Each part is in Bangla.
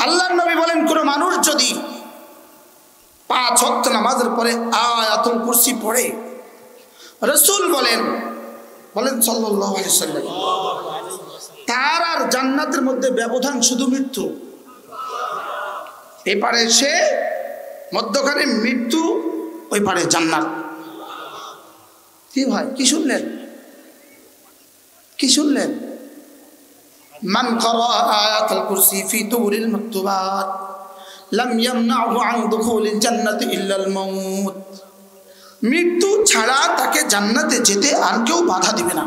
আল্লাহর নবী বলেন, কোন মানুষ যদি 5 ওয়াক্ত নামাজের পরে আয়াতুল কুরসি পড়ে, রাসূল বলেন সাল্লাল্লাহু আলাইহি ওয়াসাল্লাম, তার আর জান্নাতের মধ্যে ব্যবধান শুধু মৃত্যু। এই পারে সে মধ্যখানে মৃত্যু, ওই পারে জান্নাত। কি ভাই, কি শুনলেন? কি শুনলেন? মান ক্বারা আয়াতুল কুরসি ফি দুবুরিল মাকতুবাত লাম ইয়ামনাহু আন দুখুলিল জান্নাতি ইল্লাল মাউত। মৃত্যু ছাড়া তাকে জান্নাতে যেতে আর কেউ বাধা দিবে না।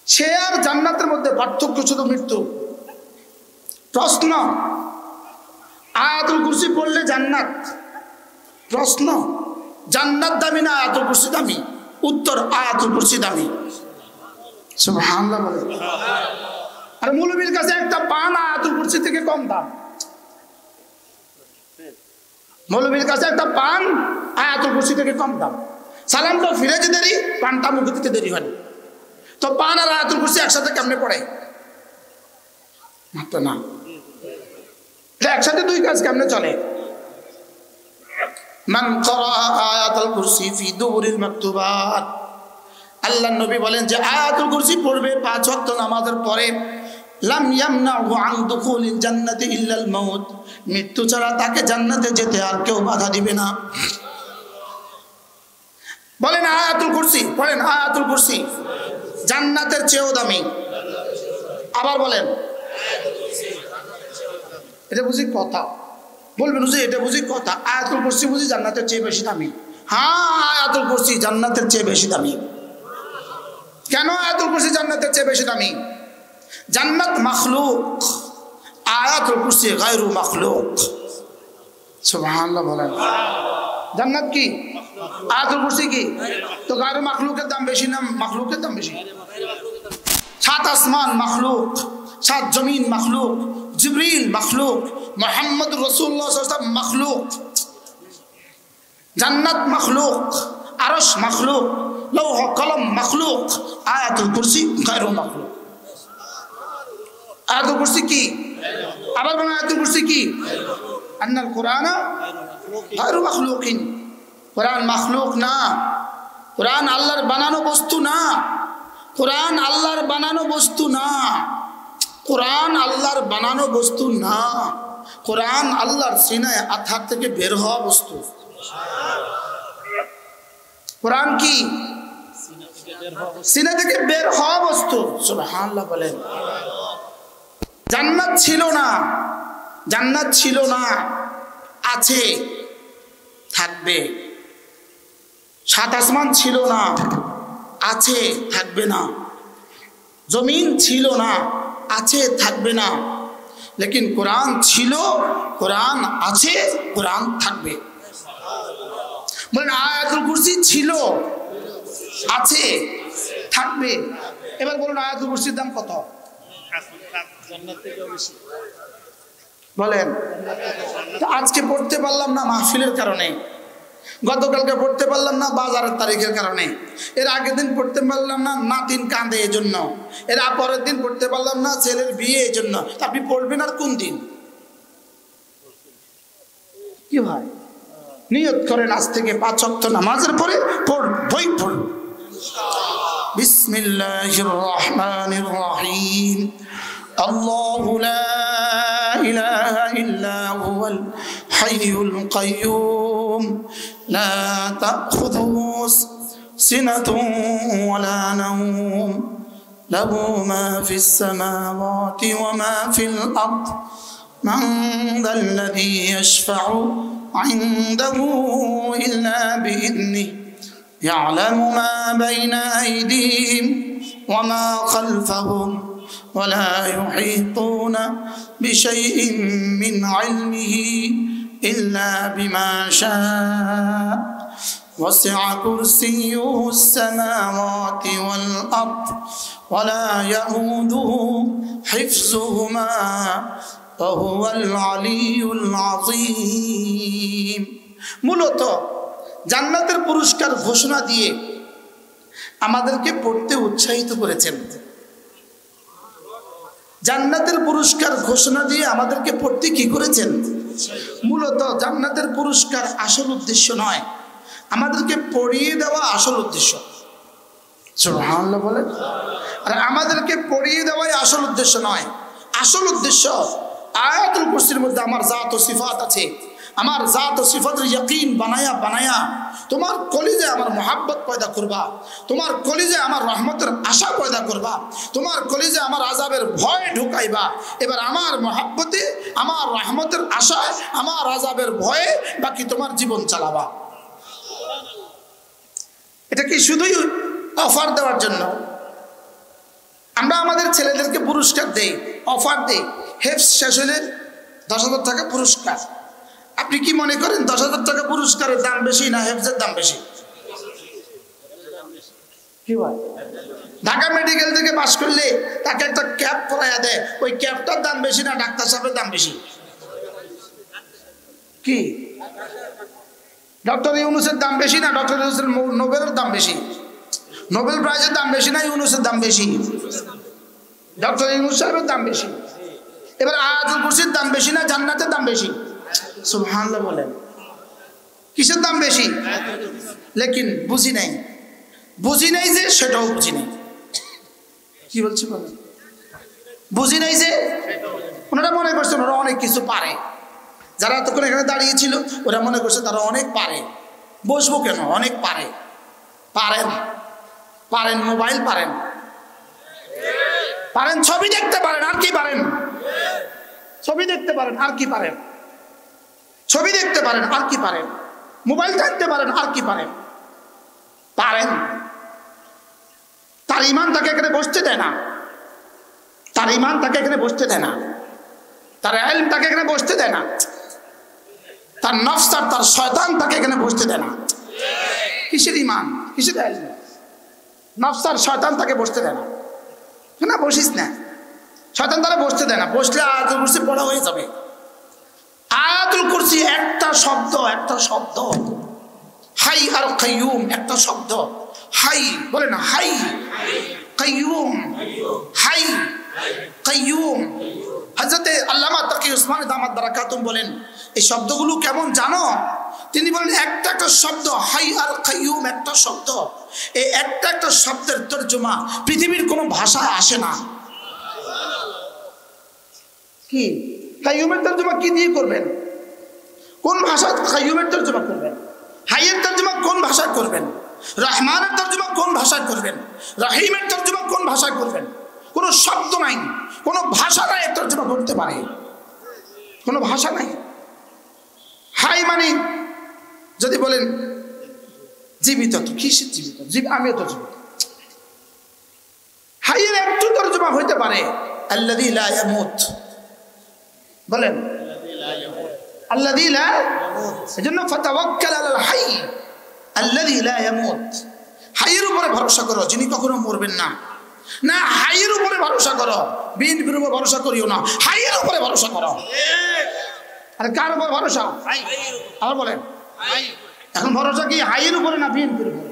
সে আর জান্নাতের মধ্যে পার্থক্য শুধু মৃত্যু। প্রশ্ন, আয়াতুল কুরসি পড়লে জান্নাত? প্রশ্ন, জান্নাত দামি না আয়াতুল কুরসি দামি? উত্তর, আয়াতুল কুরসি দামি। সুবহানাল্লাহ বলে। আর মৌলবীর কাছে একটা পান আয়াতুল কুরসি থেকে কম দাম। মৌলবীর কাছে একটা পান আয়াতুল কুরসি থেকে কম দাম। সালাম তো ফিরে যেতে দেরি, পানটা মুখে দিতে দেরি হয়। তো পান আর আয়াতুল কুরসি একসাথে কেমনে পড়ে? মাত্র না, একসাথে দুই কাজ কেমনে চলে? মান ক্বারা আয়াতুল কুরসি ফি দুবুরিল মাকতুবাত, আল্লাহর নবী বলেন যে আয়াতুল কুরসি পড়বে 5 ওয়াক্ত নামাজের পরে, লাম ইয়ামনাহু আন দুখুলিল জান্নাতি ইল্লাল মাউত, মৃত্যু ছাড়া তাকে জান্নাতে যেতে আর কেউ বাধা দিবে না। বলেন আয়াতুল কুরসি, পড়েন আয়াতুল কুরসি জান্নাতের চেয়েও দামি। আবার বলেন, এটা বুঝি কথা? বলবেন যে এটা বুঝি কথা, আয়াতুল কুরসি বুঝি জান্নাতের চেয়ে বেশি দামি? হ্যাঁ, আয়াতুল কুরসি জান্নাতের চেয়ে বেশি দামি। কেন আয়াতুল কুরসি জান্নাতের চেয়ে বেশি দামি? জান্নাত মাখলুক, আয়াতুল কুরসি গায়রু মাখলুক। সুবহানাল্লাহ বলেন। জান্নাত কি? আয়াতুল কুরসি কি? তো গায়রু মাখলুকের দাম বেশি না মাখলুকের দাম বেশি? 7 আসমান মাখলুক, 7 জমিন মাখলুক, জিবরিল মাখলুক, মুহাম্মদ রাসূলুল্লাহ সাল্লাল্লাহু আলাইহি ওয়াসাল্লাম মাখলুক। জান্নাত মাখলুক, আরশ মাখলুক, লৌহ কলম মাখলুক, আয়াতুল কুরসি গায়রু মাখলুক। আয়াতুল কুরসি কি? আবার বলেন আয়াতুল কুরসি কি? আন্নাল কুরআনা গায়রু মাখলুকিন। কুরআন মাখলুক না, কুরআন আল্লাহর বানানো বস্তু না। কুরআন আল্লাহর বানানো বস্তু না। কুরআন আল্লাহর বানানো বস্তু না। কুরআন আল্লাহর সিনায় আত্মার থেকে বের হওয়া বস্তু। কুরআন কি? সিনা থেকে বের হওয়া বস্তু। সুবহানাল্লাহ বলেন। জান্নাত ছিল না, জান্নাত ছিল না, আছে, থাকবে। 7 আসমান ছিল না, আছে, থাকবে না। জমিন ছিল না, আছে, থাকবে না। লেকিন কোরআন ছিল, কোরআন আছে, কোরআন থাকবে। বলেন আয়াতুল কুরসি ছিল, আছে, থাকবে। এবার বলুন আয়াতুল কুরসির দাম কত? বলেন। আজকে পড়তে পারলাম না মাহফিলের কারণে, গতকালকে পড়তে পারলাম না বাজারের তারিখের কারণে, এর আগের দিন পড়তে পারলাম না নাতিন কাঁদে এই জন্য, এর পরের দিন পড়তে পারলাম না ছেলের বিয়ে এই জন্য। আপনি পড়বেন আর কোন দিন? কি ভাই, নিয়ত করেন আজ থেকে 5 ওয়াক্ত নামাজের পরে বই পড়ব। বিসমিল্লাহির রহমানির রহিম। আল্লাহু লা ইলাহা ইল্লা হুয়াল হাইয়ুল কাইয়্যুম লা তাখুযুহু সিনাতুন ওয়ালা নাওম লাহু মা ফিস সামাওয়াতি ওয়া মা ফিল আরদ মান যাল্লাযী ইয়াশফা'ু ইনদাহু ইল্লা বিইذনিহি ইয়া'লামু মা বাইনা আইদিহিম ওয়া মা খালফাহুম ولا يحيطون بشيء من علمه إلا بما شاء وسع كرسيه السماوات والأرض ولا يئوده حفظهما وهو العلي العظيم। মূলত জান্নাতের পুরস্কার ঘোষণা দিয়ে আমাদেরকে পড়তে উৎসাহিত করেছেন। জান্নাতের পুরস্কার ঘোষণা দিয়ে আমাদেরকে পড়তে কি করেছেন? মূলত জান্নাতের পুরস্কার আসল উদ্দেশ্য নয়, আমাদেরকে পড়িয়ে দেওয়া আসল উদ্দেশ্য। সুবহানাল্লাহ বলেন। আর আমাদেরকে পড়িয়ে দেওয়াই আসল উদ্দেশ্য নয়, আসল উদ্দেশ্য আয়াতুল কুরসির মধ্যে আমার জাত ও সিফাত আছে, আমার জাত ও সিফাতের ইয়াকিন বানায়া বানায়া তোমার কলিজে আমার মোহাব্বত পয়দা করবা, তোমার কলিজে আমার রহমতের আশা পয়দা করবা, তোমার কলিজে আমার আযাবের ভয় ঢুকাইবা। এবার আমার মোহাব্বতে, আমার রহমতের আশায়, আমার আযাবের ভয়ে বাকি তোমার জীবন চালাবা। এটা কি শুধুই অফার দেওয়ার জন্য? আমরা আমাদের ছেলেদেরকে পুরস্কার দেই, অফার দেই, হেফজ শেষ হলে 10,000 টাকা পুরস্কার। আপনি কি মনে করেন 10,000 টাকা পুরস্কারের দাম বেশি না হেফজের দাম বেশি? কি ভাই, ঢাকা মেডিকেল থেকে পাশ করলে তাকে একটা ক্যাপ পরাইয়া দেয়, ওই ক্যাপটার দাম বেশি না ডাক্তার সাহেবের দাম বেশি? কি ডক্টর ইউনূসের দাম বেশি না ডক্টর ইউনূসের নোবেলের দাম বেশি? নোবেল প্রাইজের দাম বেশি না ইউনূসের দাম বেশি? ডক্টর ইউনূস সাহেবের দাম বেশি। এবার আয়াতুল কুরসির দাম বেশি না জান্নাতের দাম বেশি? সুবহানাল্লাহ বলেন। কিসের দাম বেশি? লেকিন বুঝি নাই, বুঝি নাই যে সেটাও বুঝি নাই। কি বলছি বলেন? বুঝি নাই যে ওনারা মনে করছেন ওরা অনেক কিছু পারে, যারা এতক্ষণ এখানে দাঁড়িয়েছিল ওরা মনে করছে তারা অনেক পারে। বসবো কেন? অনেক পারে। পারেন, পারেন মোবাইল পারেন, পারেন ছবি দেখতে পারেন, আর কি পারেন? ছবি দেখতে পারেন, আর কি পারেন? ছবি দেখতে পারেন, আর কি পারেন? মোবাইল টানতে পারেন, আর কি পারেন? পারেন। তার ইমান তাকে এখানে বসতে দেয় না, তার ইমান তাকে এখানে বসতে দেয় না, তার ইলম তাকে এখানে বসতে দেয় না, তার নফস আর তার শয়তান তাকে এখানে বসতে দেয় না। কিসের ইমান, কিসের ইলম? নফস আর শয়তান তাকে বসতে দেয় না। না বসিস না, শয়তান তারা বসতে দেয় না। বসলে আয়াতুল কুরসি পড়া হয়ে যাবে। আয়াতুল কুরসি একটা শব্দ, একটা শব্দ। হাই আর কাইয়ুম একটা শব্দ। হাই বলে না, হাই কাইয়ুম, হাই কাইয়ুম। হযরতে আল্লামা তাকি উসমানী দামাত বারাকাতুম বলেন এই শব্দগুলো কেমন জানো? তিনি বলেন একটা একটা শব্দ, হাই আর কাইয়ুম একটা শব্দ। এই একটা একটা শব্দের তর্জমা পৃথিবীর কোনো ভাষায় আসে না। কি কাইয়ুমের তর্জমা কি দিয়ে করবেন? কোন ভাষায় কাইয়ুমের তর্জমা করবেন? হাইয়ের তর্জমা কোন ভাষায় করবেন? রহমানের তর্জমা কোন ভাষায় করবেন? রহিমের তর্জমা কোন ভাষায় করবেন? কোনো শব্দ নাই, কোনো ভাষা নাই তর্জমা করতে পারে, কোনো ভাষা নাই। হাই মানে যদি বলেন জীবিত, তো কিসের জীবিত? আমিও তো জীবিত। হাইয়ের একটু তর্জমা হইতে পারে আল্লাযী লা ইয়ামুত। বলেন আল্লাযী লা ইয়ামুত। এজন্য ফাতাওয়াক্কাল আলাল হাই আল্লাযী লা ইয়ামুত। হাইয়ের উপরে ভরসা করো যিনি কখনো মরবেন না। না হাইয়ের উপরে ভরসা করো, বিএনপির উপরে ভরসা করিও না, হাইয়ের উপরে ভরসা করো। আর কার উপর ভরসা? আবার বলেন, এখন ভরসা কি হাইয়ের উপরে না বিএনপির উপরে?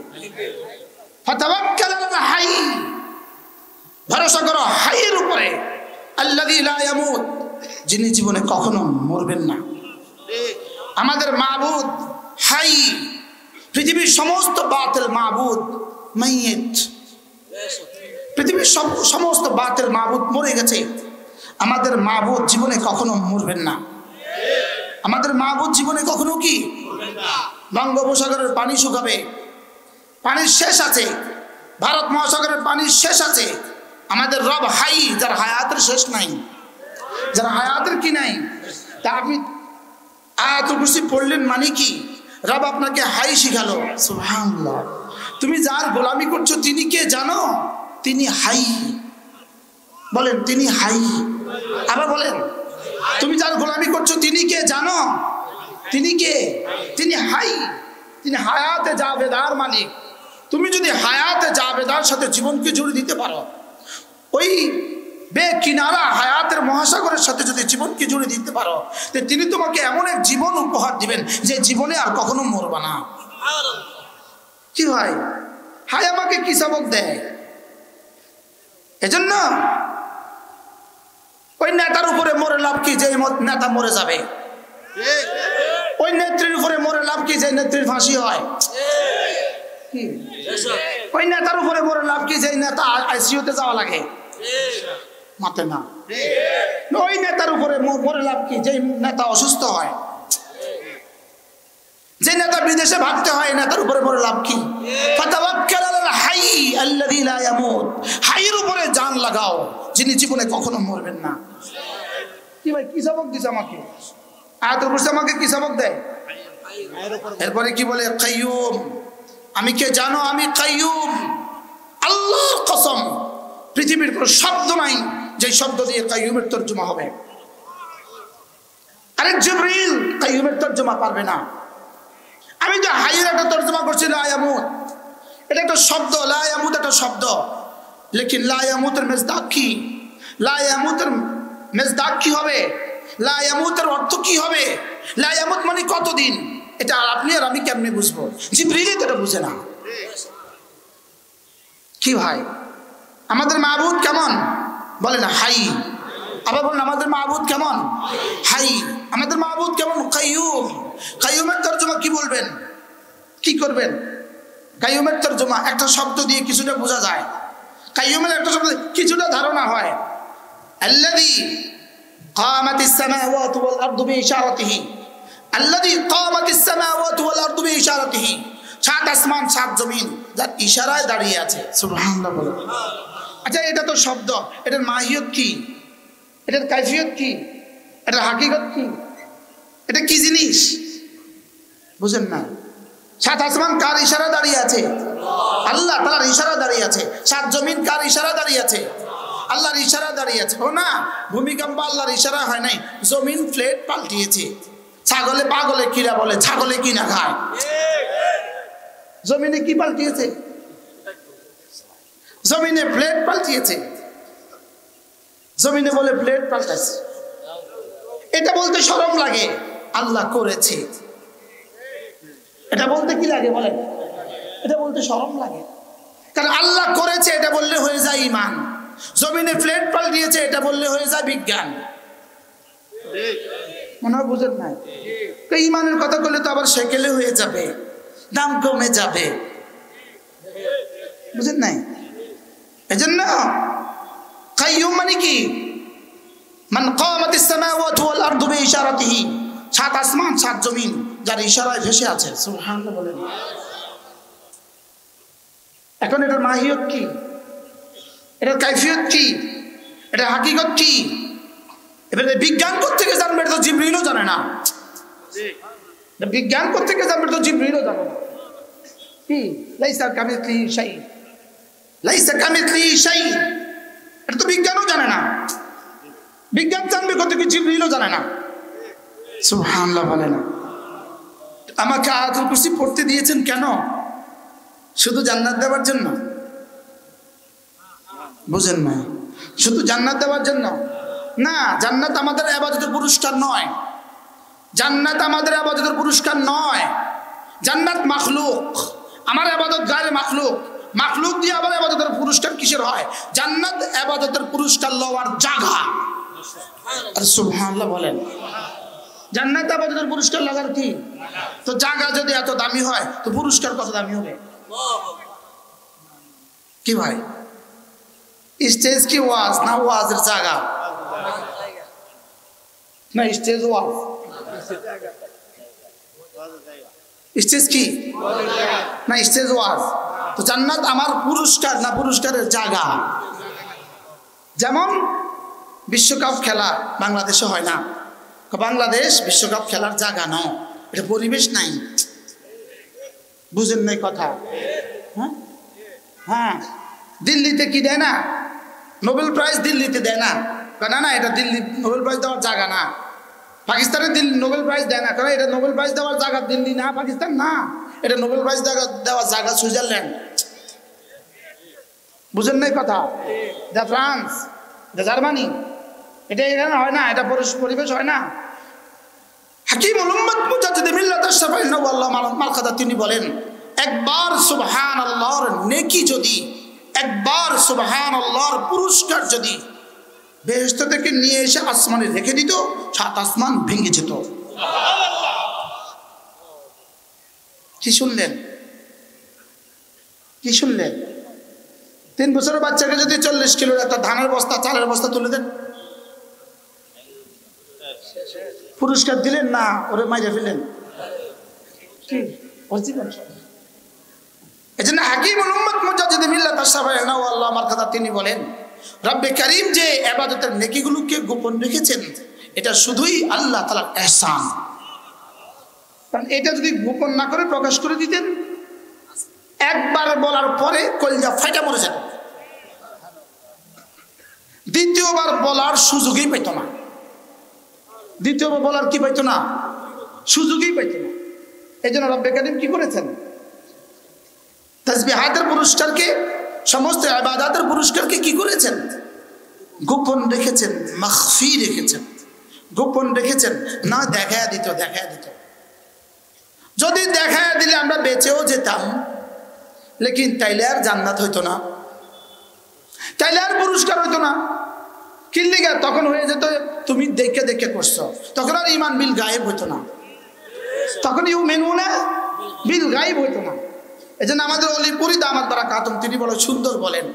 ফাতাওয়াক্কাল আলাল হাই, ভরসা করো হাইয়ের উপরে। আল্লাযী লা ইয়ামুত, যিনি জীবনে কখনো মরবেন না। আমাদের মাবুদ হাই। পৃথিবীর সমস্ত বাতিল মাবুদ মাইয়িত। পৃথিবীর সমস্ত বাতিল মাবুদ মরে গেছে। আমাদের মাবুদ জীবনে কখনো মরবেন না। আমাদের মাবুদ জীবনে কখনো কি বঙ্গোপসাগরের পানি শুকাবে, পানির শেষ আছে। ভারত মহাসাগরের পানির শেষ আছে। আমাদের রব হাই, যার হায়াতের শেষ নাই, যার হায়াতের কি নাই। তা আপনি আয়াতুল কুরসি পড়লেন মানে কি? রব আপনাকে হাই শিখালো। সুবহানাল্লাহ। তুমি যার গোলামি করছো তিনি কে জানো? তিনি হাই। বলেন তিনি হাই। আবার বলেন তুমি যার গোলামি করছো তিনি কে জানো? তিনি কে? তিনি হাই। তিনি হায়াতে জাবেদার মালিক। তুমি যদি হায়াতে জাবেদার সাথে জীবনকে জুড়ে দিতে পারো, ওই বেকিনারা হায়াতের মহাসাগরের সাথে যদি জীবনকে জুড়ে দিতে পারো, তিনি তোমাকে এমন এক জীবন উপহার দিবেন যে জীবনে আর কখনো মরবা না। কি ভাই, হাই আমাকে কি সবক দেয়? এজন্য ওই নেতার উপরে মরে লাভ কি যে নেতা মরে যাবে? ওই নেত্রীর উপরে মরে লাভ কি যে নেত্রীর ফাঁসি হয়? ওই নেতার উপরে মরে লাভ কি যে নেতা আইসিইউতে যাওয়া লাগে? মাতে না। ওই নেতার উপরে মরে লাভ কি যে নেতা অসুস্থ হয়? যে নেতা বিদেশে ভাগতে হয় নেতার উপরে মরে লাভ কি? ফাতাওয়াক্কাল আলাল হাই আল্লাযী লা ইয়ামুত, হাইয়ের উপরে জান লাগাও যিনি জীবনে কখনো মরবেন না। কি ভাই কি সবক দিছে আমাকে? আয়াতুল কুরসি আমাকে কি সবক দেয়? এরপরে কি বলে? কাইয়ুম। আমি কে জানো? আমি কাইয়ুম। আল্লাহর কসম, পৃথিবীর কোনো শব্দ নাই যে শব্দ দিয়ে কাইয়ুমের তর্জমা হবে। আরে জিবরিল কাইয়ুমের তর্জমা পারবে না। আমি যে হাইয়ের একটা তর্জমা করছি লা ইয়ামুত, এটা একটা শব্দ। লা ইয়ামুত একটা শব্দ, লেকিন লা ইয়ামুতের মেজদাক কি? লা ইয়ামুতের মেজদাক কি হবে? লা ইয়ামুতের অর্থ কি হবে? লা ইয়ামুত মানে কতদিন? এটা আপনি আর আমি কেমনে বুঝবো? জিবরিল এটা বুঝে না। কি ভাই আমাদের মাবুদ কেমন বলেন? হাই। আবার বলেন আমাদের মাবুদ কেমন? হাই। আমাদের মাবুদ কেমন? কাইয়ুম। কাইয়ুমের তর্জমা কি বলবেন? কি করবেন? কাইয়ুমের তর্জমা একটা শব্দ দিয়ে কিছুটা বোঝা যায়। কাইয়ুমের একটা শব্দ কিছুটা ধারণা হয়। আল্লাযী কামাতিস সামাওয়াতু ওয়াল আরদু বিইশারাতিহি, আল্লাযী কামাতিস সামাওয়াতু ওয়াল আরদু বিইশারাতিহি, সাত আসমান সাত জমিন যার ইশারায় দাঁড়িয়ে আছে। সুবহানাল্লাহ বলেন। আচ্ছা এটা তো শব্দ, এটার মাহিয়ত কি? এটার কাইফিয়ত কি? এটার হাকিকত কি? এটা কি জিনিস বুঝেন না? সাত আসমান কার ইশারা দাঁড়িয়ে আছে? আল্লাহ তাআলার ইশারা দাঁড়িয়ে আছে। সাত জমিন কার ইশারা দাঁড়িয়ে আছে? আল্লাহর ইশারা দাঁড়িয়ে আছে। ও না, ভূমিকম্প আল্লাহর ইশারা হয় নাই, জমিন প্লেট পাল্টিয়েছে। ছাগলে পাগলে কিরা বলে ছাগলে কি না খায়? জমিনে কি পাল্টিয়েছে? জমিনে প্লেট পাল্টিয়েছে। জমিনে বলে প্লেট পাল্টাছে। এটা বলতে শরম লাগে, আল্লাহ করেছে। এটা বলতে কি লাগে বলেন? এটা বলতে শরম লাগে, কারণ আল্লাহ করেছে এটা বললে হয়ে যায় ঈমান। জমিনে প্লেট পাল্টিয়েছে এটা বললে হয়ে যায় বিজ্ঞান। মনে হয় বুঝেন নাই? ঈমানের কথা বললে তো আবার সেকেলে হয়ে যাবে, দাম কমে যাবে। বুঝেন নাই? এজন্য কাইয়ুম মানে কি? মান কামাতিস সামাওয়াতু ওয়াল আরদু বিইশারাতিহি, সাত আসমান সাত জমিন যার ইশারায় ভেসে আছে। সুবহানাল্লাহ বলেন। এখন এটার মাহিয়ত কি? এটার কাইফিয়ত কি? এটার হাকিকত কি? এবারে বিজ্ঞান কোত্থেকে জানবে? এটা তো জিবরিলও জানে না। বিজ্ঞান কোত্থেকে জানবে? তো জিবরিলও জানে না। কি লাইসা কামিসলিহি শাই, লাইসা কামিসলিহি শাই, এটা তো বিজ্ঞানও জানে না। বিজ্ঞান জানবে কত কি? জিবরিলও জানে না। সুবহানাল্লাহ বলে না। আমাকে আয়াতুল কুরসি পড়তে দিয়েছেন কেন? শুধু জান্নাত দেওয়ার জন্য? বুঝেন না? শুধু জান্নাত দেওয়ার জন্য না। জান্নাত আমাদের ইবাদতের পুরস্কার নয়। জান্নাত আমাদের ইবাদতের পুরস্কার নয়। জান্নাত মাখলুক, আমার ইবাদত গায়রে মাখলুক। মাখলুক দিয়ে আবার ইবাদতের পুরস্কার কিসের হয়? জান্নাত ইবাদতের পুরস্কার লওয়ার জায়গা। আর সুবহানাল্লাহ বলেন। জান্নাত ইবাদতের পুরস্কার লাগার কি? তো জায়গা যদি এত দামি হয় তো পুরস্কার কত দামি হবে? কি ভাই স্টেজ কি ওয়াজ না ওয়াজের জায়গা? না স্টেজ ওয়াজ, স্টেজ কি না স্টেজ ওয়াজ। তো জান্নাত আমার পুরস্কার না পুরস্কারের জায়গা। যেমন বিশ্বকাপ খেলা বাংলাদেশে হয় না, বাংলাদেশ বিশ্বকাপ খেলার জায়গা নয়, এটা পরিবেশ নাই। বুঝেন নাই কথা? হ্যাঁ হ্যাঁ, দিল্লিতে কি দেয় না? নোবেল প্রাইজ দিল্লিতে দেয় না। না না, এটা দিল্লি নোবেল প্রাইজ দেওয়ার জায়গা না। পাকিস্তানে দিল্লি নোবেল প্রাইজ দেয় না, কারণ এটা নোবেল প্রাইজ দেওয়ার জায়গা দিল্লি না, পাকিস্তান না। এটা নোবেল প্রাইজ দেওয়ার জায়গা সুইজারল্যান্ড। বুঝেন নাই কথা? দা ফ্রান্স, দা জার্মানি, এটা এখানে হয় না, এটা পরিবেশ হয় না। হাকিমুল উম্মাত মুজাদ্দিদ মিল্লাত আশরাফুল নওয়াল্লাহ মালকাদা তিনি বলেন, একবার সুবহানাল্লাহর নেকি যদি, একবার সুবহানাল্লাহর পুরস্কার যদি বেহেশত থেকে নিয়ে এসে আসমানে রেখে দিত, 7 আসমান ভেঙে যেত। কি শুনলেন? কি শুনলেন? 3 বছরের বাচ্চাকে যদি 40 কিলোর একটা ধানের বস্তা, চালের বস্তা তুলে দেন, পুরস্কার দিলেন না ওরে মাইরে ফেলেন? এজন্য হাকিমুল উম্মত মুজাদ্দিদ মিল্লাত আশ-শাফাঈনা ও আল্লাহ আমার কথা তিনি বলেন, রব্বে কারীম যে ইবাদতের নেকিগুলোকে গোপন রেখেছেন এটা শুধুই আল্লাহ তাআলার ইহসান। কারণ এটা যদি গোপন না করে প্রকাশ করে দিতেন, একবার বলার পরে কলিজা ফাইটা মরে যেত, দ্বিতীয়বার বলার সুযোগই পেত না। দ্বিতীয়বার বলার কি পাইতো না? সুযোগই পাইতো না। এই জন্য রব্বে কারীম কি করেছেন? তাসবিহাতের পুরস্কারকে, সমস্ত ইবাদতের পুরস্কারকে কি করেছেন? গোপন রেখেছেন, মাখফি রেখেছেন, গোপন রেখেছেন। না দেখায়া দিত, দেখায়া দিত। যদি দেখায়া দিলে আমরা বেঁচেও যেতাম, লেকিন তাইলে আর জান্নাত হইতো না, তাইলে আর পুরস্কার হইতো না। কিল্লিগা তখন হয়ে যেত তুমি দেখে দেখে করছো, তখন আর ঈমান বিল গায়েব হইতো না, তখন ইউমিনুনা বিল গায়েব হইতো না। এই জন্য আমাদের অলিপুরি দামাত বারাকাতুম তিনি বড় সুন্দর বলেন,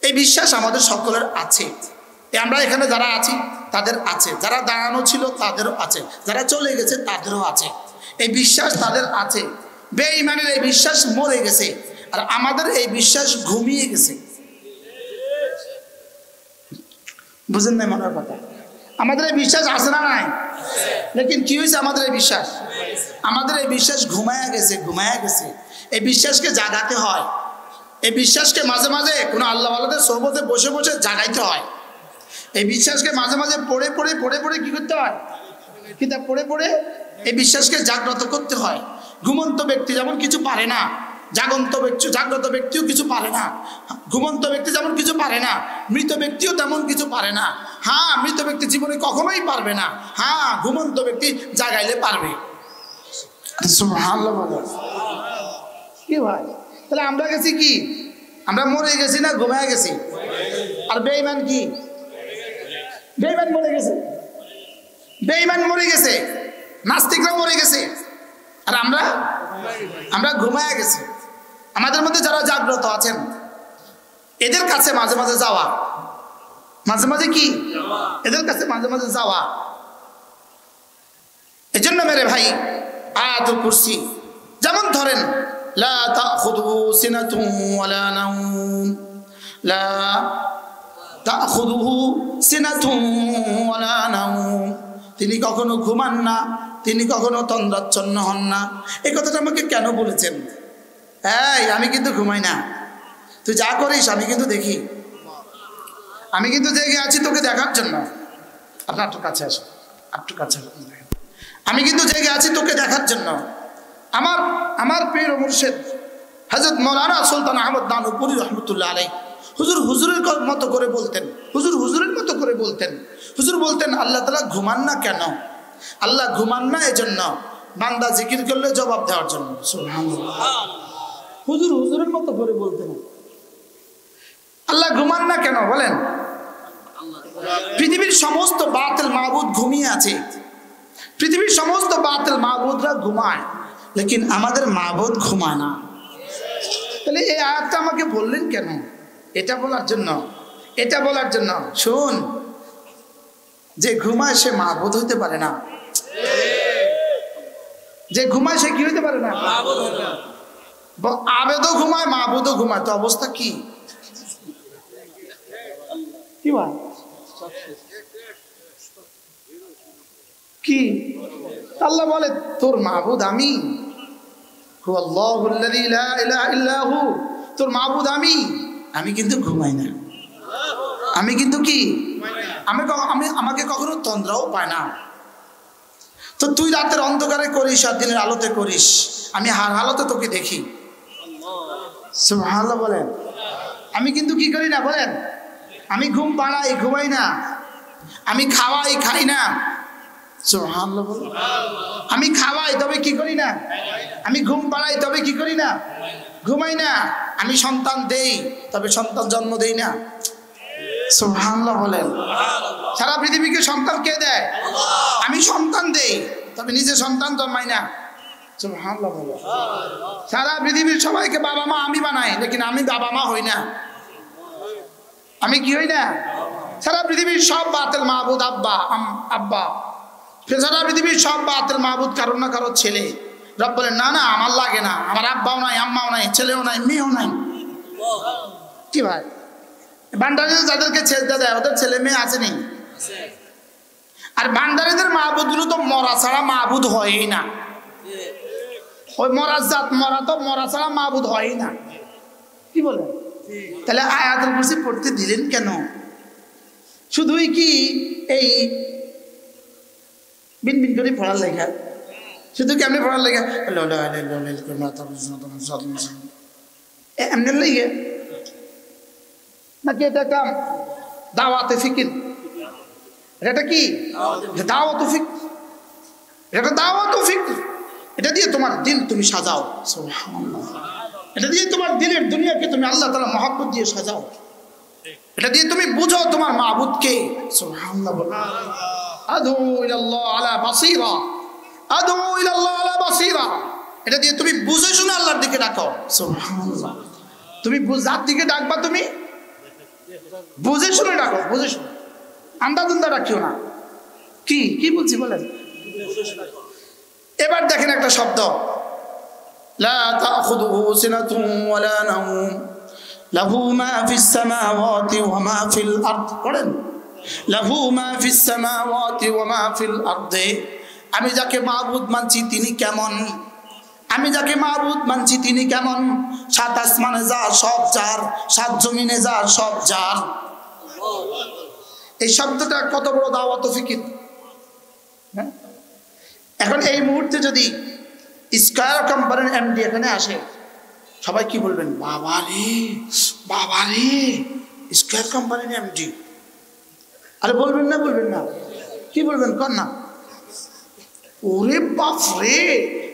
এই বিশ্বাস আমাদের সকলের আছে। আমরা এখানে যারা আছি তাদের আছে, যারা দাঁড়ানো ছিল তাদেরও আছে, যারা চলে গেছে তাদেরও আছে। এই বিশ্বাস তাদের আছে। বেঈমানের এই বিশ্বাস মরে গেছে, আর আমাদের এই বিশ্বাস ঘুমিয়ে গেছে। বুঝেন না মনের কথা? আমাদের এই বিশ্বাস আছে না নাই? লেকিন কি হয়েছে আমাদের এই বিশ্বাস? আমাদের এই বিশ্বাস ঘুমায়া গেছে, ঘুমায়া গেছে। এই বিশ্বাসকে জাগাতে হয়। এই বিশ্বাসকে মাঝে মাঝে কোনো আল্লাহ ওয়ালাদের সোহবতে বসে বসে জাগাইতে হয়। এই বিশ্বাসকে মাঝে মাঝে পড়ে পড়ে পড়ে পড়ে কি করতে হয়? কিতাব পড়ে পড়ে এই বিশ্বাসকে জাগ্রত করতে হয়। ঘুমন্ত ব্যক্তি যেমন কিছু পারে না, জাগ্রত ব্যক্তিও কিছু পারে না। ঘুমন্ত ব্যক্তি যেমন কিছু পারে না, মৃত ব্যক্তিও তেমন কিছু পারে না। হ্যাঁ, মৃত ব্যক্তি জীবনে কখনোই পারবে না, হ্যাঁ ঘুমন্ত ব্যক্তি জাগাইলে পারবে। সুবহানাল্লাহ। কি ভাই, তাহলে আমরা গেছি কি? আমরা মরে গেছি না ঘুমায় গেছি? আর বেঈমান কি? বেঈমান মরে গেছে, বেঈমান মরে গেছে, নাস্তিকরা মরে গেছে, আর আমরা ঘুমায় গেছি। আমাদের মধ্যে যারা জাগ্রত আছেন এদের কাছে মাঝে মাঝে যাওয়া, মাঝে মাঝে কি এদের কাছে মাঝে মাঝে যাওয়া। এজন্য মেরে ভাই আয়াতুল কুরসি যেমন ধরেন, লা তাখুযুহু সিনাতুন ওয়ালা নাওম, লা তাখুযুহু সিনাতুন ওয়ালা নাওম, তিনি কখনো ঘুমান না, তিনি কখনো তন্দ্রাচ্ছন্ন হন না। এই কথাটা আমাকে কেন বলেছেন? এই আমি কিন্তু ঘুমাই না, তুই যা করিস আমি কিন্তু দেখি, আমি কিন্তু জেগে আছি তোকে দেখার জন্য। আপনার একটু কাছে আসো, একটু কাছে আসো। আমি কিন্তু জেগে আছি তোকে দেখার জন্য। আমার পীর ও মুর্শিদ হযরত মাওলানা সুলতান আহমদ নানুপুরি রহমতুল্লাহ আলাইহি হুজুরের মতো করে বলতেন, হুজুরের মতো করে বলতেন। হুজুর বলতেন আল্লাহ তাআলা ঘুমান না কেন? আল্লাহ ঘুমান না এজন্য, বান্দা জিকির করলে জবাব দেওয়ার জন্য। সুবহানাল্লাহ। হুজুরের মতো করে বলতেন আল্লাহ ঘুমান না কেন বলেন? পৃথিবীর সমস্ত বাতিল মাবুদ ঘুমিয়ে আছে, পৃথিবীর সমস্ত বাতিল মাবুদরা ঘুমায়, লেকিন আমাদের মাবুদ ঘুমায় না। তাহলে এই আয়াতটা আমাকে বললেন কেন? এটা বলার জন্য, এটা বলার জন্য। শুন, যে ঘুমায় সে মাবুদ হইতে পারে না, যে ঘুমায় সে কি হইতে পারে না? আবেদও ঘুমায়, মাবুদও ঘুমায়, তো অবস্থা কি? কি ভাই কি? আল্লাহ বলে তোর মাবুদ আমি, হুয়াল্লাহুল্লাযী লা ইলাহা ইল্লা হু, তোর মাবুদ আমি। আমি কিন্তু ঘুমাই না, আমি কিন্তু কি আমাকে কখনো তন্দ্রাও পায় না। তো তুই রাতের অন্ধকারে করিস আর দিনের আলোতে করিস, আমি হার হালতে তোকে দেখি। সুবহানাল্লাহ বলেন। আমি কিন্তু কি করি না বলেন? আমি ঘুম পাড়াই, ঘুমাই না। আমি খাওয়াই, খাই না। সুবহানাল্লাহ বলেন। আমি খাওয়াই তবে কি করি না? আমি ঘুম পাড়াই তবে কি করি না? ঘুমাই না। আমি সন্তান দেই তবে সন্তান জন্ম দেই না। সুবহানাল্লাহ বলেন। সারা পৃথিবীকে সন্তান কে দেয়? আমি সন্তান দেই, তবে নিজে সন্তান জন্মাই না। সুবহানাল্লাহ বলেন। সারা পৃথিবীর সবাইকে বাবা মা আমি বানাই, লেকিন আমি বাবা মা হই না। আমি কি হই না? সারা পৃথিবীর সব বাতিল মাহবুদ আব্বা আব্বা, সারা পৃথিবীর সব বাতিল মাহবুদ কারোর না কারোর ছেলে। রব বলেন না না, আমার লাগে না, আমার আব্বাও নাই, আম্মাও নাই, ছেলেও নাই, মেয়েও নাই। কি ভাই, ভান্ডারীরা যাদেরকে ছেড়ে দেয় ওদের ছেলে মেয়ে আছে নি? আর ভান্ডারীদের মাহবুদ গুলো তো মরা ছাড়া মাহবুদ হয়ই না। ওই মরা জাত, মরা তো মরা ছাড়া মাহবুদ হয়ই না। কি বলেন? তাহলে আয়াতুল কুরসি পড়তে দিলেন কেন? শুধুই কি এই বিন বিন করে পড়ার লেখা? শুধু কি আপনি পড়ার লেখা এমনি লেগে নাকি এটা একটা দাওয়াতে ফিকির? এটা কি দাওয়াত ফিকির? এটা দাওয়াত ফিকির। এটা দিয়ে তোমার দিল তুমি সাজাও। সুবহানাল্লাহ। এটা দিয়ে তোমার দিলের দুনিয়াকে তুমি আল্লাহ তাআলা মহব্বত দিয়ে সাজাও। এটা দিয়ে তুমি বুঝো তোমার মাবুদকে। সুবহানাল্লাহ। আদউ ইলাল্লাহ আলা বাসীরা, আদউ ইলাল্লাহ আলা বাসীরা। এটা দিয়ে তুমি বুঝে শুনে আল্লাহর দিকে ডাকো। সুবহানাল্লাহ। তুমি যার দিকে ডাকবা তুমি বুঝে শুনে ডাকো, বুঝে শুনে, আন্দাজুন্দা ডাকিও না। কি কি বলছি বলেন? এবার দেখেন একটা শব্দ, লা তাখুযুহু সিনাতুন ওয়ালা নাওম লাহু মা ফিস সামাওয়াতি ওয়া মা ফিল আরদ। পড়েন, লাহু মা ফিস সামাওয়াতি ওয়া মা ফিল আরদি। আমি যাকে মাবুদ মানছি তিনি কেমন? আমি যাকে মাবুদ মানছি তিনি কেমন? সাত আসমানে যা সব যার, সাত জমিনে যা সব যার। এই শব্দটা কত বড় দাওয়াত ফিকির। এখন এই মুহূর্তে যদি স্কয়ার কোম্পানির এমডি এখানে আসে, সবাই কি বলবেন? বাবা রে, বাবা রে, স্কয়ার কোম্পানির এমডি। আরে বলবেন না, বলবেন না? কি বলবেন কর না? ওরে বাপ রে,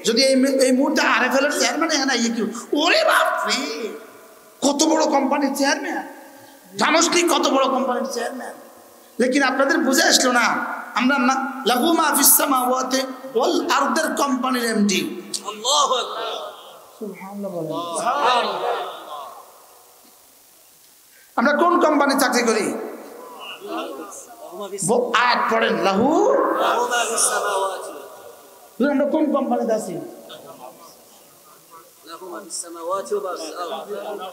যদি এই মুহূর্তে আরএফএল এর চেয়ারম্যান এখানে আইয়ে কি, ওরে বাপ রে, কত বড় কোম্পানির চেয়ারম্যান, জানোস কি কত বড় কোম্পানির চেয়ারম্যান। লেকিন আপনাদের বুঝে আসলো না, আমরা না লাহু মা ফিস সামাওয়াতি ওয়াল আরদের কোম্পানির এমডি। আল্লাহু আকবার, সুবহানাল্লাহ। আমরা কোন কোম্পানি চাকরি করি? আয়াত পড়েন, লাহু মা ফিস সামাওয়াতি। আমরা কোন কোম্পানিতে আছি? লাহু মা ফিস সামাওয়াতি ওয়া মা ফিল আরদ।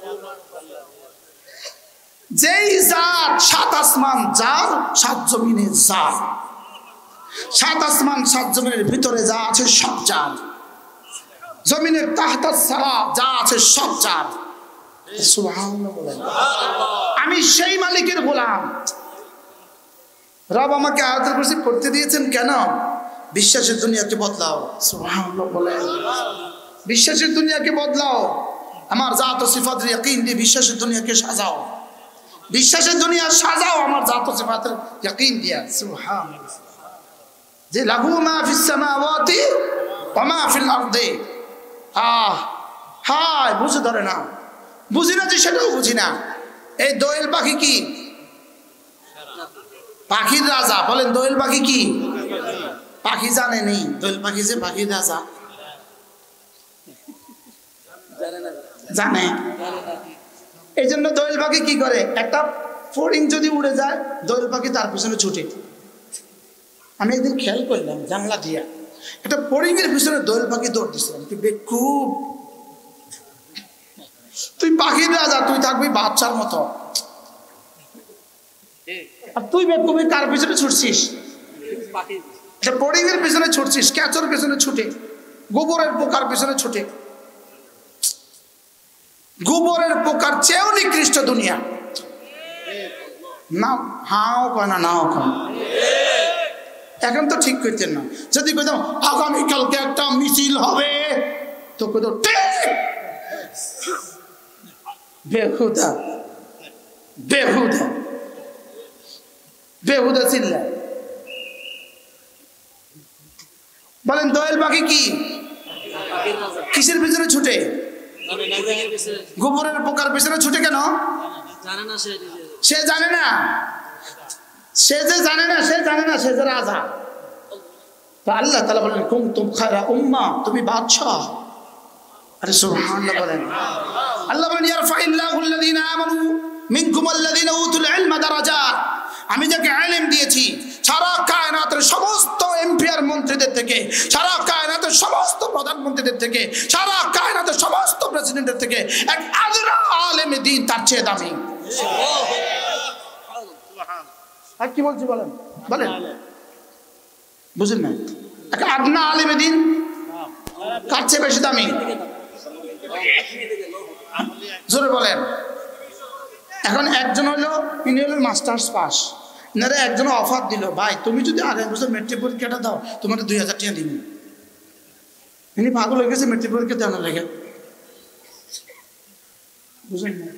যেই জাত সাত আসমান যার, সাত জমিনে যার, সাত আসমান সাত জমিনের ভিতরে যা আছে সব যার, জমিনের তাহতা সারা যা আছে সব যার। সুবহানাল্লাহ বলেন। আমি সেই মালিকের গোলাম। রব আমাকে আয়াতুল কুরসি পড়তে দিয়েছেন কেন? বিশ্বাসের দুনিয়াকে বদলাও। সুবহানাল্লাহ বলেন। বিশ্বাসের দুনিয়াকে বদলাও। আমার জাত ও সিফাতের ইয়াকিন দিয়ে বিশ্বাসের দুনিয়াকে সাজাও। বিশ্বাসের দুনিয়া সাজাও আমার জাত ও সিফাতের ইয়াকিন দিয়া। সুবহানাল্লাহ। যে লাহু মা ফিস সামাওয়াতি ওয়া মা ফিল আরদি। হায় বুঝে ধরে না, বুঝি না যে সেটাও বুঝি না। এই দোয়েল পাখি কি? পাখির রাজা। বলেন দোয়েল পাখি কি? পাখি জানে নেই দোয়েল পাখি যে পাখির রাজা? জানে। এই জন্য দোয়েল পাখি কি করে? একটা ফড়িং যদি উড়ে যায়, দোয়েল পাখি তার পিছনে ছুটে। আমি একদিন খেয়াল করলাম জানলা দিয়া, একটা ফড়িং এর পিছনে দোয়েল পাখি দৌড় দিচ্ছিলাম। তুই বেকুব, তুই পাখির রাজা, তুই থাকবি বাচ্চার মতো। আর তুই বেকুবি কার পিছনে ছুটছিস? একটা ফড়িং এর পিছনে ছুটছিস, ক্যাচর পিছনে ছুটে, গোবরের পোকার পিছনে ছুটে। গোবরের পোকার চেয়েও নিকৃষ্ট দুনিয়া। না হাও কয় না, নাও কয়। এখন তো ঠিক করতেন না। যদি কইতাম আগামীকালকে একটা মিছিল হবে, তো কইতো বেহুদা বেহুদা বেহুদা চিল্লা। বলেন দোয়েল পাখি কি? কিসের পিছনে ছুটে? গোবরের পোকার পিছনে ছুটে কেন? সে জানে না, সে যে জানে না, সে জানে না সে যে রাজা। তো আল্লাহ তাআলা বলেন কুনতুম খায়রা উম্মাহ, তুমি বাদশাহ। আরে সুবহানাল্লাহ বলেন। আল্লাহ বলেন ইয়ারফাইল্লাহুল্লাযীনা আমানু মিনকুম ওয়াল্লাযীনা উতুল ইলমা দারাজাত। আমি যাকে ইলম দিয়েছি সারা কায়নাতের সমস্ত এমপিআর মন্ত্রীদের থেকে, সারা কায়নাতের সমস্ত প্রধানমন্ত্রীদের থেকে, সারা কায়নাতের সমস্ত প্রেসিডেন্টের থেকে এক আদনা আলেম দ্বীন তার চেয়ে দামি। আর কি বলছি বলেন, বলেন বুঝেন না? এক আদনা আলেম দ্বীন কার চেয়ে বেশি দামি? জোরে বলেন। এখন একজন হলো, ইনি হলো মাস্টার্স পাস, ইনারে একজন অফার দিল, ভাই তুমি যদি আগামী বছর মেট্রিক পরীক্ষাটা দাও তোমার 2000 টাকা দিব। ইনি পাগল হয়ে গেছে মেট্রিক পরীক্ষা দেওয়ার লেগে। বুঝলেন না?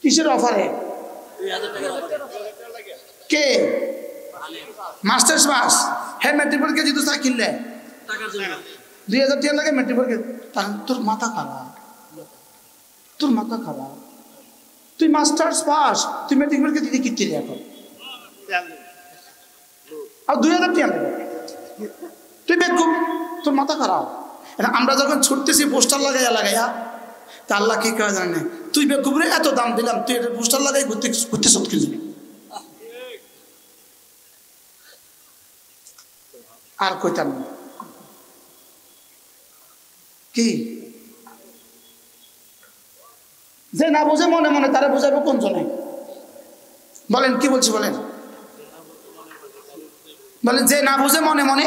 কিসের অফারে? কে? Masters pass. হ্যাঁ মেট্রিক পরীক্ষা দিতে চা কিনলে 2000 টাকা লাগে মেট্রিক পরীক্ষা। তোর মাথা খারাপ, তোর মাথা খারাপ। তুই মাস্টার্স পাস, তুই মেট্রিক পরীক্ষা দিতে কিনতে এখন আর 2000 টাকা লাগে। তুই বেকুব, তোর মাথা খারাপ। আমরা যখন ছুটতেছি পোস্টার লাগাইয়া তা আল্লাহ কি কয় জানে, তুই বেকুব রে, এত দাম দিলাম তুই এটা পোস্টার লাগাই ঘুরতে সব কিনবি। আর কইতাম না কি, যে না বুঝে মনে মনে তারা বুঝাবো কোন জনে? বলেন কি বলছি বলেন, বলেন যে না বুঝে মনে মনে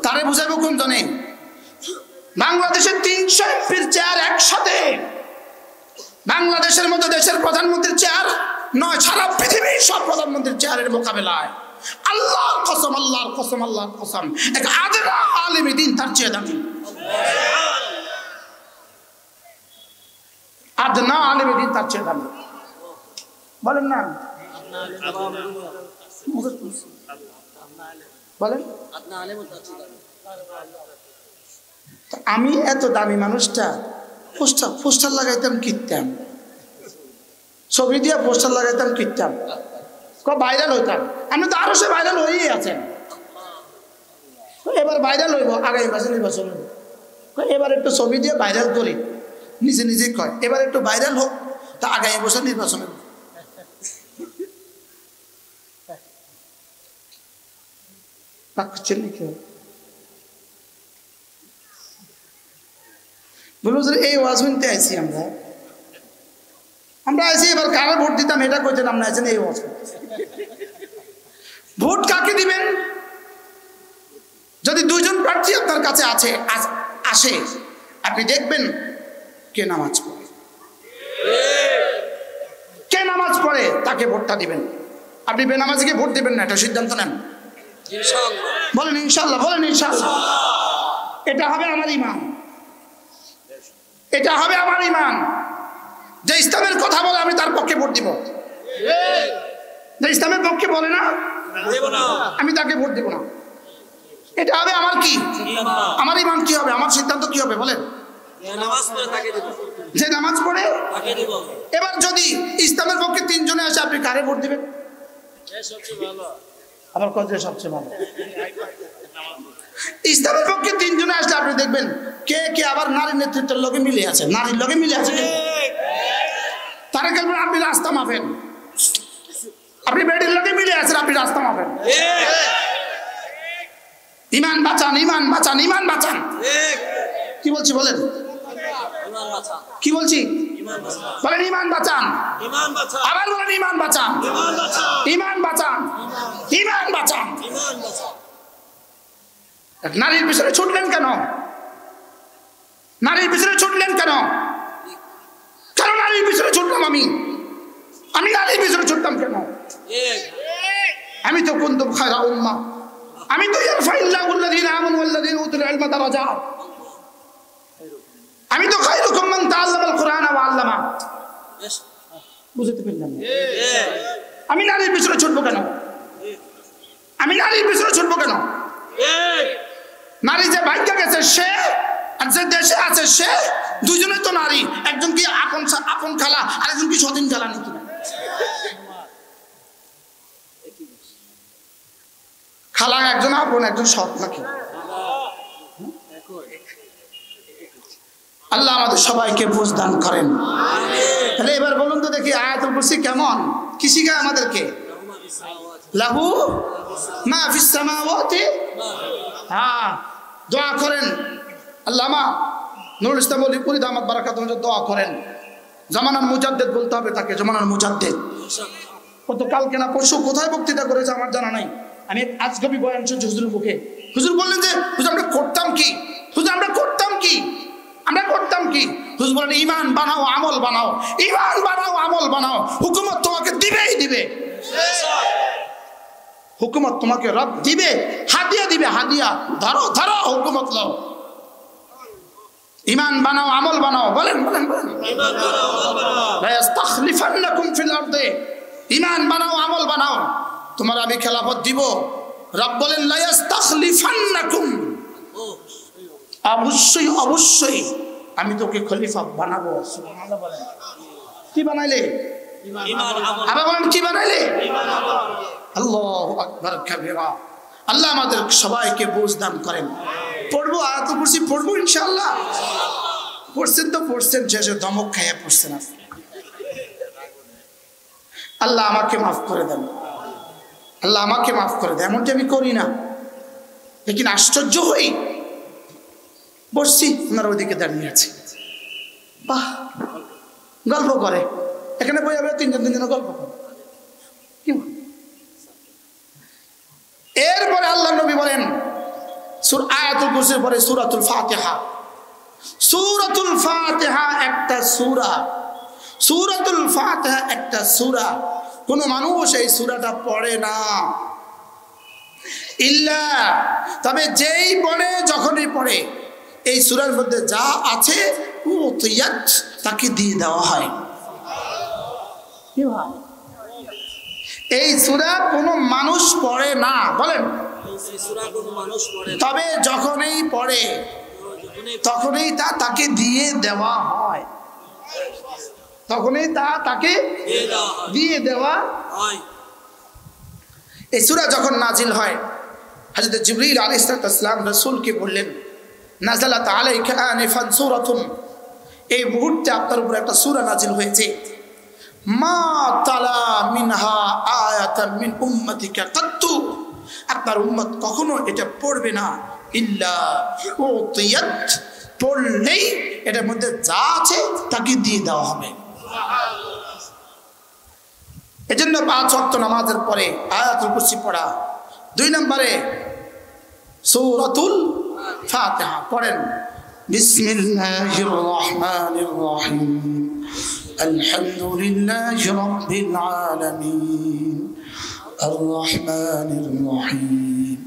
তারে বুঝাবো কোন জনে? বাংলাদেশের 300 এমপির চেয়ার একসাথে, বাংলাদেশের মতো দেশের প্রধানমন্ত্রীর চেয়ার নয়, সারা পৃথিবীর সব প্রধানমন্ত্রীর চেয়ারের মোকাবেলায় আল্লাহর কসম, আল্লাহর কসম, আল্লাহর কসম, এক আদনা আলেম দ্বীন তার চেয়ে দামি। আদনা আলেম দ্বীন তার চেয়ে দামি। বলেন না, বলেন। আমি এত দামি মানুষটা পোস্টার লাগাইতাম কিনতাম, ছবি দিয়ে পোস্টার লাগাইতাম কিনতাম, ভাইরাল হইতাম। আমি তো আরো সে ভাইরাল হয়েই আছেন। এবার ভাইরাল হইব আগামী বছর নির্বাচন, এবার একটু ছবি দিয়ে ভাইরাল করি, নিজে নিজে কয় এবার একটু ভাইরাল হোক, তা আগামী বছর নির্বাচন হবে। বলবো এই ওয়াজ শুনতে আইছি আমরা আইছি, এবার কারা ভোট দিতাম এটা কইতেন, আমরা আছেন এই ওয়াজ। ভোট কাকে দিবেন? যদি 2 জন প্রার্থী আপনার কাছে আসে, আপনি দেখবেন কে নামাজ পড়ে, কে নামাজ পড়ে তাকে ভোটটা দিবেন। আপনি বেনামাজিকে ভোট দিবেন না, এটা সিদ্ধান্ত নেন। বলেন ইনশাআল্লাহ, বলেন ইনশাআল্লাহ। এটা হবে আমার ঈমান, এটা হবে আমার ঈমান। যে ইসলামের কথা বলে আমি তার পক্ষে ভোট দিব, যে ইসলামের পক্ষে বলে না আমি তাকে ভোট দিব না। এটা হবে আমার কি, আমার ঈমান কি হবে, আমার সিদ্ধান্ত কি হবে বলেন? যে নামাজ পড়ে। এবার যদি ইসলামের পক্ষে 3 জনে আসে, আপনি কারে ভোট দিবেন? আবার কত সবচেয়ে ভালো? ইসলামের পক্ষে 3 জনে আসলে আপনি দেখবেন কে কে আবার নারী নেতৃত্বের লগে মিলে আছে, নারীর লগে মিলে আছে। তারা কেবল আপনি রাস্তা মাপেন, আপনি বেডির লগে মিলে আছেন, আপনি রাস্তা মাপেন। ঈমান বাঁচান, ঈমান বাঁচান, ঈমান বাঁচান। কি বলছি বলেন, কি বলছি বলেন? ঈমান বাঁচান, আবার বলেন ঈমান বাঁচান, ঈমান বাঁচান, ঈমান বাঁচান। নারীর পিছনে ছুটলেন কেন? নারীর পিছনে ছুটলেন কেন? কেন নারীর পিছনে ছুটলাম? আমি নারীর পিছনে ছুটলাম কেন? আমি তো কুনতুম খায়রা উম্মাহ, আমি তো ইয়ারফাইল্লাহুল্লাযীনা আমানু ওয়াল্লাযীনা উতুল ইলমা দারাজাত, আমি তো খায়রুকুম মান তাআল্লামাল কুরআনা ওয়া আল্লামা। বুঝতে পারলেন? আমি নারীর পিছনে ছুটবো কেন? আমি নারীর পিছনে ছুটবো কেন? নারী যে ভাগ্য গেছে সে, আর যে দেশে আছে সে, দুজনে তো নারী। একজন কি আপন খালা, আরেকজন কি স্বাধীন খালা নাকি? খালা একজন, আপন একজন, সৎ নাকি? আল্লাহ আমাদের সবাইকে বুঝ দান করেন। তাহলে এবার বলুন তো দেখি আয়াতুল কুরসি কেমন, কি শিখায় আমাদেরকে? লাহু মা ফিস সামাওয়াতি, হ্যাঁ দোয়া করেন। আল্লামা নুরুল ইসলাম ওলি দামাত বারাকাতুহু দোয়া করেন। জামানার মুজাদ্দিদ বলতে হবে তাকে, জামানার মুজাদ্দিদ। ও তো কালকে না পরশু কোথায় বক্তৃতা করেছে আমার জানা নাই। আমি আজগবি বয়ান শুনছি হুজুরের মুখে। হুজুর বললেন যে হুজুর আমরা করতাম কি, হুজুর আমরা করতাম কি, আমরা করতাম কি? হুজুর বলেন ইমান বানাও, আমল বানাও, ইমান বানাও, আমল বানাও। হুকুমত তোমাকে দিবেই দিবে, হুকুমত তোমাকে রব দিবে, হাদিয়া দিবে, হাদিয়া। ধরো ধরো হুকুমত নাও, ইমান বানাও, আমল বানাও। বলেন বলেন বলেন, লা ইস্তাখলিফান্নাকুম ফিল আরদি, ইমান বানাও, আমল বানাও, তোমার আমি খেলাফত দিব। রব বলেন লা ইস্তাখলিফান্নাকুম, অবশ্যই অবশ্যই আমি তোকে খলিফা বানাবো। সুবহানাল্লাহ বলেন। কি বানাইলে? আবার বলেন কি বানাইলে? আল্লাহু আকবার কাবীরা। আল্লাহ আমাদের সবাইকে বুঝ দান করেন। পড়বো আয়াতুল কুরসি, পড়বো ইনশাআল্লাহ। পড়ছেন তো পড়ছেন, শেষে ধমক খাইয়া পড়ছেন। আল্লাহ আমাকে মাফ করে দেন, আল্লাহ আমাকে মাফ করে দেন। এমনটি আমি করি না, লেকিন আশ্চর্য হই। বসছি, ওনারা ওইদিকে দাঁড়িয়ে আছে, বাহ গল্প করে। এখানে বই হবে তিনজন গল্প করে। কি এরপরে আল্লাহ নবী বলেন আয়াতুল কুরসির পরে সূরাতুল ফাতিহা। সূরাতুল ফাতিহা একটা সূরা, সূরাতুল ফাতিহা একটা সূরা। কোন মানুষ এই সূরাটা পড়ে না ইল্লা, তবে যেই পড়ে, যখনই পড়ে এই সূরার মধ্যে যা আছে উতিয়াত, তাকে দিয়ে দেওয়া হয়। এই সূরা কোনো মানুষ পড়ে না, বলেন। তবে যখনই পড়ে তখনই তা তাকে দিয়ে দেওয়া হয়, তখনই তা তাকে দিয়ে দেওয়া হয়। এই সূরা যখন নাজিল হয়, হযরত জিবরিল আলাইহিস সালাম রাসূলকে বললেন নাযালাত আলাইকা আনিফান সূরাতুন, এই মুহূর্তে আপনার উপর একটা সূরা নাজিল হয়েছে। মা তালা মিনহা আয়াতান মিন উম্মতিকা কাত্তু, আপনার উম্মত কখনো এটা পড়বে না ইল্লা উতিয়াত, পড়লেই এটার মধ্যে যা আছে তাকে দিয়ে দেওয়া হবে। এজন্য 5 ওয়াক্ত নামাজের পরে আয়াতুল কুরসি পড়া। 2 নম্বরে সূরাতুল ফাতিহা পড়েন। বিসমিল্লাহির রহমানির রহিম, আলহামদুলিল্লাহি রাব্বিল আলামিন, আর রহমানির রহিম,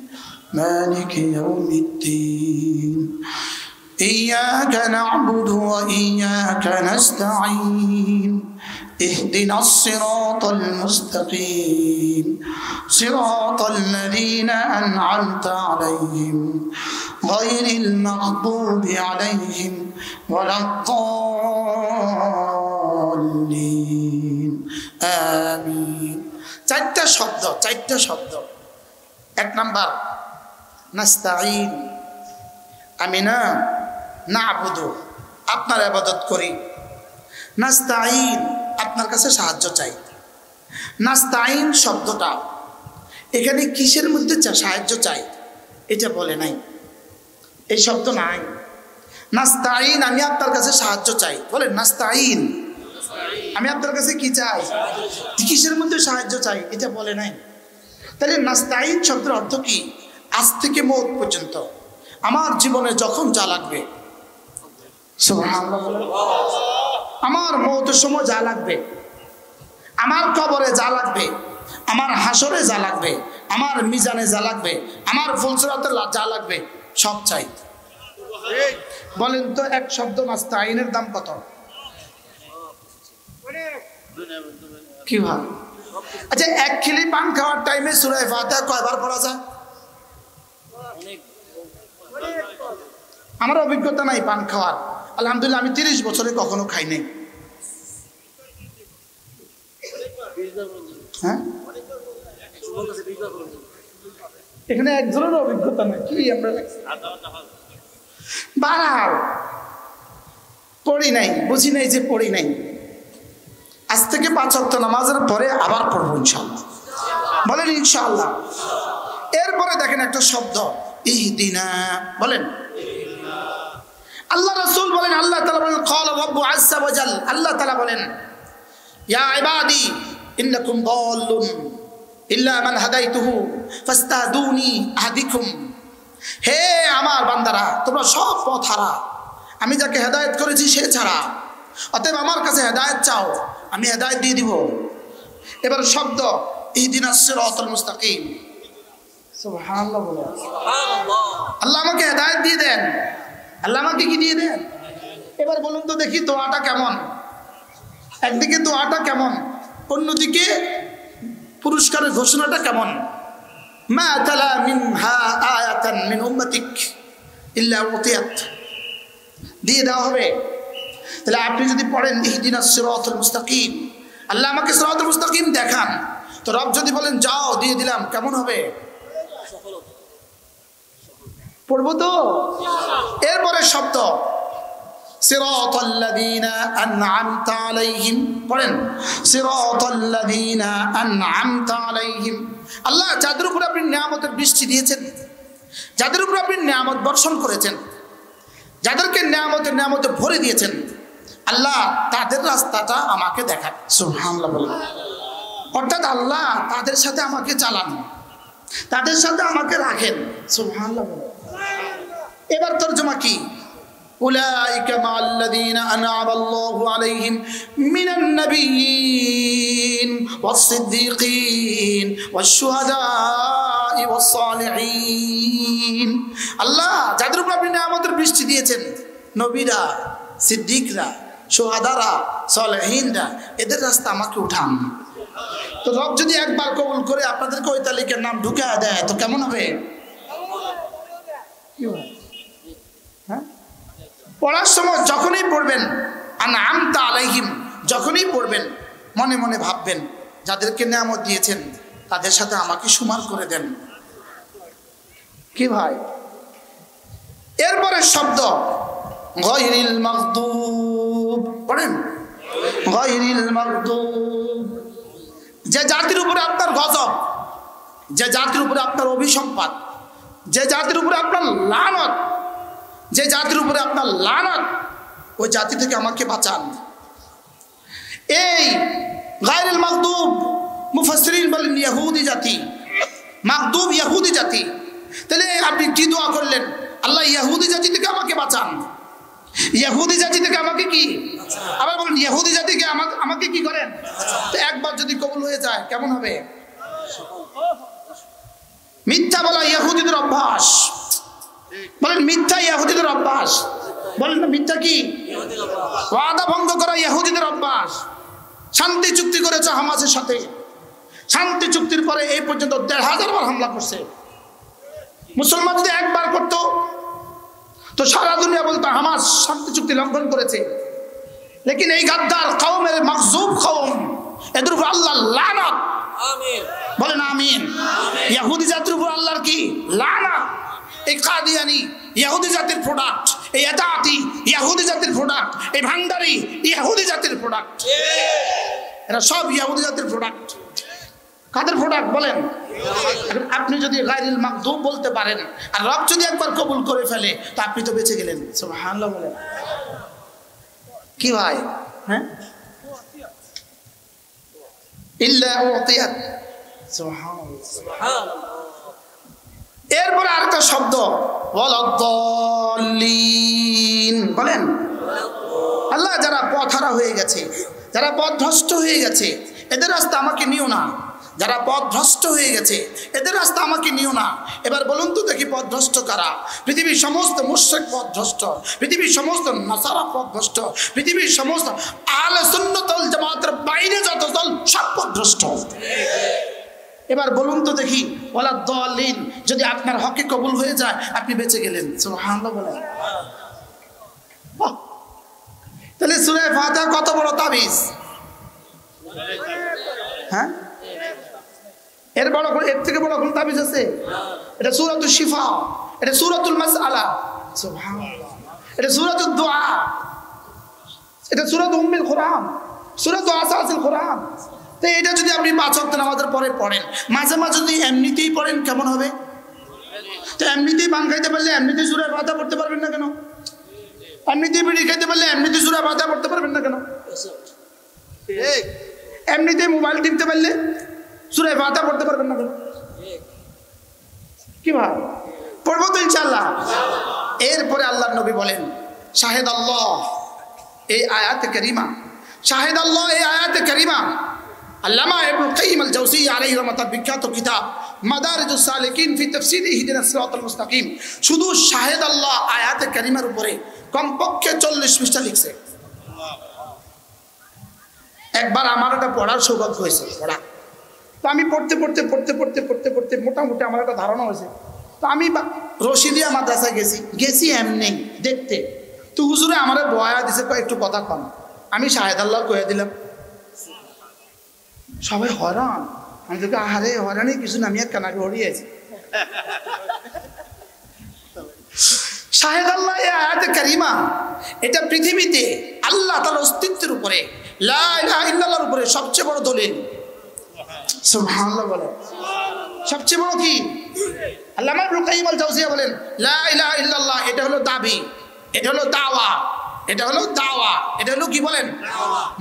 মালিকি ইয়াউমিদ্দিন, ইয়্যাকা না'বুদু ওয়া ইয়্যাকা নাস্তাঈন, اهدنا الصراط المستقيم صراط الذين أنعمت عليهم غير المغضوب عليهم ولا الضالين آمين। 4টা শব্দ, 4টা শব্দ। 1 নাম্বার নাস্তাঈন, আমি না না'বুদু, আপনার ইবাদত করি। নাস্তাঈন, আপনার কাছে সাহায্য চাই। নাস্তাঈন শব্দটা এখানে কিসের মধ্যে সাহায্য চাই এটা বলে নাই, এই শব্দ নাই। নাস্তাঈন, আমি আপনার কাছে সাহায্য চাই। বলেন নাস্তাঈন, আমি আপনার কাছে কি চাই, কিসের মধ্যে সাহায্য চাই এটা বলে নাই। তাহলে নাস্তাঈন শব্দের অর্থ কি? আজ থেকে মওত পর্যন্ত আমার জীবনে যখন যা লাগবে, সুবহানাল্লাহ, আমার মওতের সময় যা লাগবে, আমার কবরে যা লাগবে, আমার হাসরে যা লাগবে, আমার মিজানে যা লাগবে, আমার ফুলসিরাতে যা লাগবে, সব চাই। বলেন তো এক শব্দ নাস্তাঈনের দাম কত? কি ভাই? আচ্ছা, 1 খিলি পান খাওয়ার টাইমে সূরা ফাতিহা কয়বার পড়া যায়? আমার অভিজ্ঞতা নাই পান খাওয়ার, আলহামদুলিল্লাহ আমি 30 বছরে কখনো খাই নাই। হ্যাঁ, এখানে একজনের অভিজ্ঞতা নেই কি আমরা বাড়াও পড়ি নাই, বুঝি নাই যে পড়ি নাই। আজ থেকে 5 ওয়াক্ত নামাজের পরে আবার পড়বো ইনশাআল্লাহ, বলেন ইনশাআল্লাহ। এরপরে দেখেন একটা শব্দ ইহদিনা, বলেন। আল্লাহ রাসূল বলেন, আল্লাহ তাআলা বলেন ক্বালা রাব্বু আযজা ওয়া জাল, আল্লাহ তাআলা বলেন ইয়া ইবাদি ইন্নাকুম দাল্লুন ইল্লা মান হাদাইতুহু ফাস্তাহদুনি আহদিকুম। হে আমার বান্দারা, তোমরা সব পথ হারা, আমি যাকে হেদায়েত করেছি সে ছাড়া, অতএব আমার কাছে হেদায়েত চাও, আমি হেদায়েত দিয়ে দিব। এবার শব্দ ইহদিনাস সিরাতাল মুস্তাকিম, সুবহানাল্লাহ বলো। আল্লাহ আমাকে হেদায়েত দিয়ে দেন, আল্লাহ আমাকে কি দিয়ে দেন। এবার বলুন তো দেখি দোয়াটা কেমন। একদিকে দোয়াটা কেমন, অন্যদিকে পুরস্কারের ঘোষণাটা কেমন। মা তালা মিনহা আয়াতান মিন উম্মতিক ইল্লা উতিয়াত, দিয়ে দেওয়া হবে। তাহলে আপনি যদি পড়েন ইহদিনাস সিরাতাল মুস্তাকিম, আল্লাহ আমাকে সিরাতাল মুস্তাকিম দেখান, তো রব যদি বলেন যাও দিয়ে দিলাম, কেমন হবে? পড়বো তো। এরপরে শব্দ সিরাতাল্লাযীনা আন'আমতা আলাইহিম, পড়েন সিরাতাল্লাযীনা আন'আমতা আলাইহিম। আল্লাহ যাদের উপর আপনি নিয়ামতের বৃষ্টি দিয়েছেন, যাদের উপর আপনি নিয়ামত বর্ষণ করেছেন, যাদেরকে নিয়ামতে ভরে দিয়েছেন, আল্লাহ তাদের রাস্তাটা আমাকে দেখান, সুবহানাল্লাহ বলেন। অর্থাৎ আল্লাহ তাদের সাথে আমাকে চালান, তাদের সাথে আমাকে রাখেন, সুবহানাল্লাহ বলেন। এবার তরজমা কি? উলাইকা মা'আল্লাযীনা আন'আমা আল্লাহু আলাইহিম মিনান নাবিয়্যিন ওয়াস-সিদ্দীকিন ওয়াশ-শুহাদা'i ওয়াস-সালিহিন। আল্লাহ যাদের উপর আপনি নিয়ামতের বৃষ্টি দিয়েছেন, নবীরা, সিদ্দিকরা, শুহাদারা, সালেহিনরা, এদের রাস্তা আমাকে উঠান। তো রব যদি একবার কবুল করে আপনাদেরকে ওই তালিকার নাম ঢুকিয়ে দেয়, তো কেমন হবে? হ্যাঁ, পড়ার সময় যখনই পড়বেন আন'আমতা আলাইহিম, যখনই পড়বেন মনে মনে ভাববেন যাদেরকে নিয়ামত দিয়েছেন তাদের সাথে আমাকে সমান করে দেন। কি ভাই? এরপরে শব্দ গায়রিল মাগদুব, পড়েন গায়রিল মাগদুব। যে জাতির উপরে আপনার গজব, যে জাতির উপরে আপনার অভিসম্পাত, যে জাতির উপরে আপনার লানত, যে জাতির উপরে আপনার লানত, ওই জাতি থেকে আমাকে বাঁচান। এই গায়রিল মাগদুব, মুফাসসিরিন বলেন ইহুদি জাতি, মাগদুব ইহুদি জাতি। তাহলে আপনি কি দোয়া করলেন? আল্লাহ ইহুদি জাতি থেকে আমাকে বাঁচান, ইহুদি জাতি থেকে আমাকে কি, আবার বলেন ইহুদি জাতিকে আমাকে কি করেন। তো একবার যদি কবুল হয়ে যায় কেমন হবে? মিথ্যা বলা ইহুদিদের অভ্যাস, বলেন মিথ্যা ইহুদিদের অভ্যাস, বলেন না মিথ্যা কি? ওয়াদা ভঙ্গ করা ইহুদিদের অভ্যাস। শান্তি চুক্তি করেছে হামাসের সাথে, শান্তি চুক্তির পরে এই পর্যন্ত ১৫০০ বার হামলা করছে। মুসলমান যদি একবার করতো তো সারা দুনিয়া বলতো হামাস শান্তি চুক্তি লঙ্ঘন করেছে। লেকিন এই গাদ্দার কওমের মাগজুব কওম, এদের উপর আল্লাহ লানত, আমিন বলেন আমিন। ইহুদি জাতির উপর আল্লাহর কি লানত। এই কাদিয়ানি ইহুদি জাতির প্রোডাক্ট, এই এতাতি ইহুদি জাতির প্রোডাক্ট, এই ভান্ডারি ইহুদি জাতির প্রোডাক্ট, এরা সব ইহুদি জাতির প্রোডাক্ট। কাদের প্রোডাক্ট বলেন? আপনি যদি গায়রিল মাগদুব বলতে পারেন আর রব যদি একবার কবুল করে ফেলে তো আপনি তো বেঁচে গেলেন, সুবহানাল্লাহ বলেন। কি ভাই? হ্যাঁ, ইল্লা উতিয়াত, সুবহানাল্লাহ। এরপরে আরেকটা শব্দ ওয়ালাদ-দাল্লিন, বলেন আল্লাহ যারা পথহারা হয়ে গেছে, যারা পথভ্রষ্ট হয়ে গেছে, এদের রাস্তা আমাকে নিও না। যারা পথভ্রষ্ট হয়ে গেছে এদের রাস্তা আমাকে নিও না। এবার বলুন তো দেখি পথভ্রষ্ট কারা? পৃথিবীর সমস্ত মুশরিক পথভ্রষ্ট, পৃথিবীর সমস্ত নাসারা পথভ্রষ্ট, পৃথিবীর সমস্ত আহলে সুন্নাত ওয়াল জামাতের বাইরে যত দল সব পথভ্রষ্ট। এবার বলুন তো দেখি ওয়ালাদ-দাল্লিন যদি আপনার হকে কবুল হয়ে যায় আপনি বেঁচে গেলেন, সুবহানাল্লাহ বলেন। তাহলে সূরা ফাতিহা কত বড় তাবিজ। হ্যাঁ, এর থেকে বড় কোন তাবিজ আছে? এটা সূরাতুল শিফা, এটা সূরাতুল মাসআলা, সুবহানাল্লাহ, এটা সূরাতুদ দুআ, এটা সূরাত উম্মুল কুরআন, সূরাত আসাসিল কুরআন। তো এটা যদি আপনি 5 ওয়াক্ত নামাজের পরে পড়েন, মাঝে মাঝে যদি এমনিতেই পড়েন কেমন হবে? তো এমনিতেই পান খাইতে পারলে এমনিতেই সূরা ফাতিহা পড়তে পারবেন না কেন? এমনিতেই বিড়ি খাইতে পারলে এমনিতেই সূরা ফাতিহা পড়তে পারবেন না কেন? ঠিক। এমনিতেই মোবাইল টিপতে পারলে সূরা ফাতিহা পড়তে পারবেন না কেন? কি ভাই, পড়বো তো ইনশাআল্লাহ। এরপরে আল্লাহর নবী বলেন শাহেদ আল্লাহ, এই আয়াতে কারিমা, শাহেদ আল্লাহ, এই আয়াতে কারিমা আল্লামা ইবনুল কাইয়িম আল জাওজিয়্যি আলাইহি রাহমাতুল্লাহ বিখ্যাত কিতাব মাদারিজুস সালিকিন ফি তাফসীর ইহদিনাস সিরাতাল মুস্তাকিম শুধু শাহেদ আল্লাহ আয়াতে কারিমার উপরে কমপক্ষে 40 পৃষ্ঠা লিখছে। একবার আমার এটা পড়ার সৌভাগ্য হয়েছে, পড়া। তো আমি পড়তে মোটামুটি আমার একটা ধারণা হয়েছে। তো আমি রশিদিয়া মাদ্রাসায় গেছি এমনি দেখতে। তো হুজুরে আমার বয়া দিছে, একটু কথা কম। আমি শাহেদ আল্লাহ কয়ে দিলাম, সবাই হরান। আমি তোকে আহারে হরানি কিছু না, আমি এক কানাকে হরিয়েছি। শাহেদ আল্লাহ এই আয়াতে কারিমা, এটা পৃথিবীতে আল্লাহ তার অস্তিত্বের উপরে, লা ইলাহা ইল্লাল্লাহর উপরে সবচেয়ে বড় দলিল। সুবহানাল্লাহ বলে সবচেয়ে বড় কি? আল্লামা ইবনুল কাইয়িম আল জাওজিয়্যি বলেন লা ইলাহা ইল্লাল্লাহ এটা হলো দাবি, এটা হলো দাওয়া, এটা হলো দাওয়া, এটা হলো কি বলেন?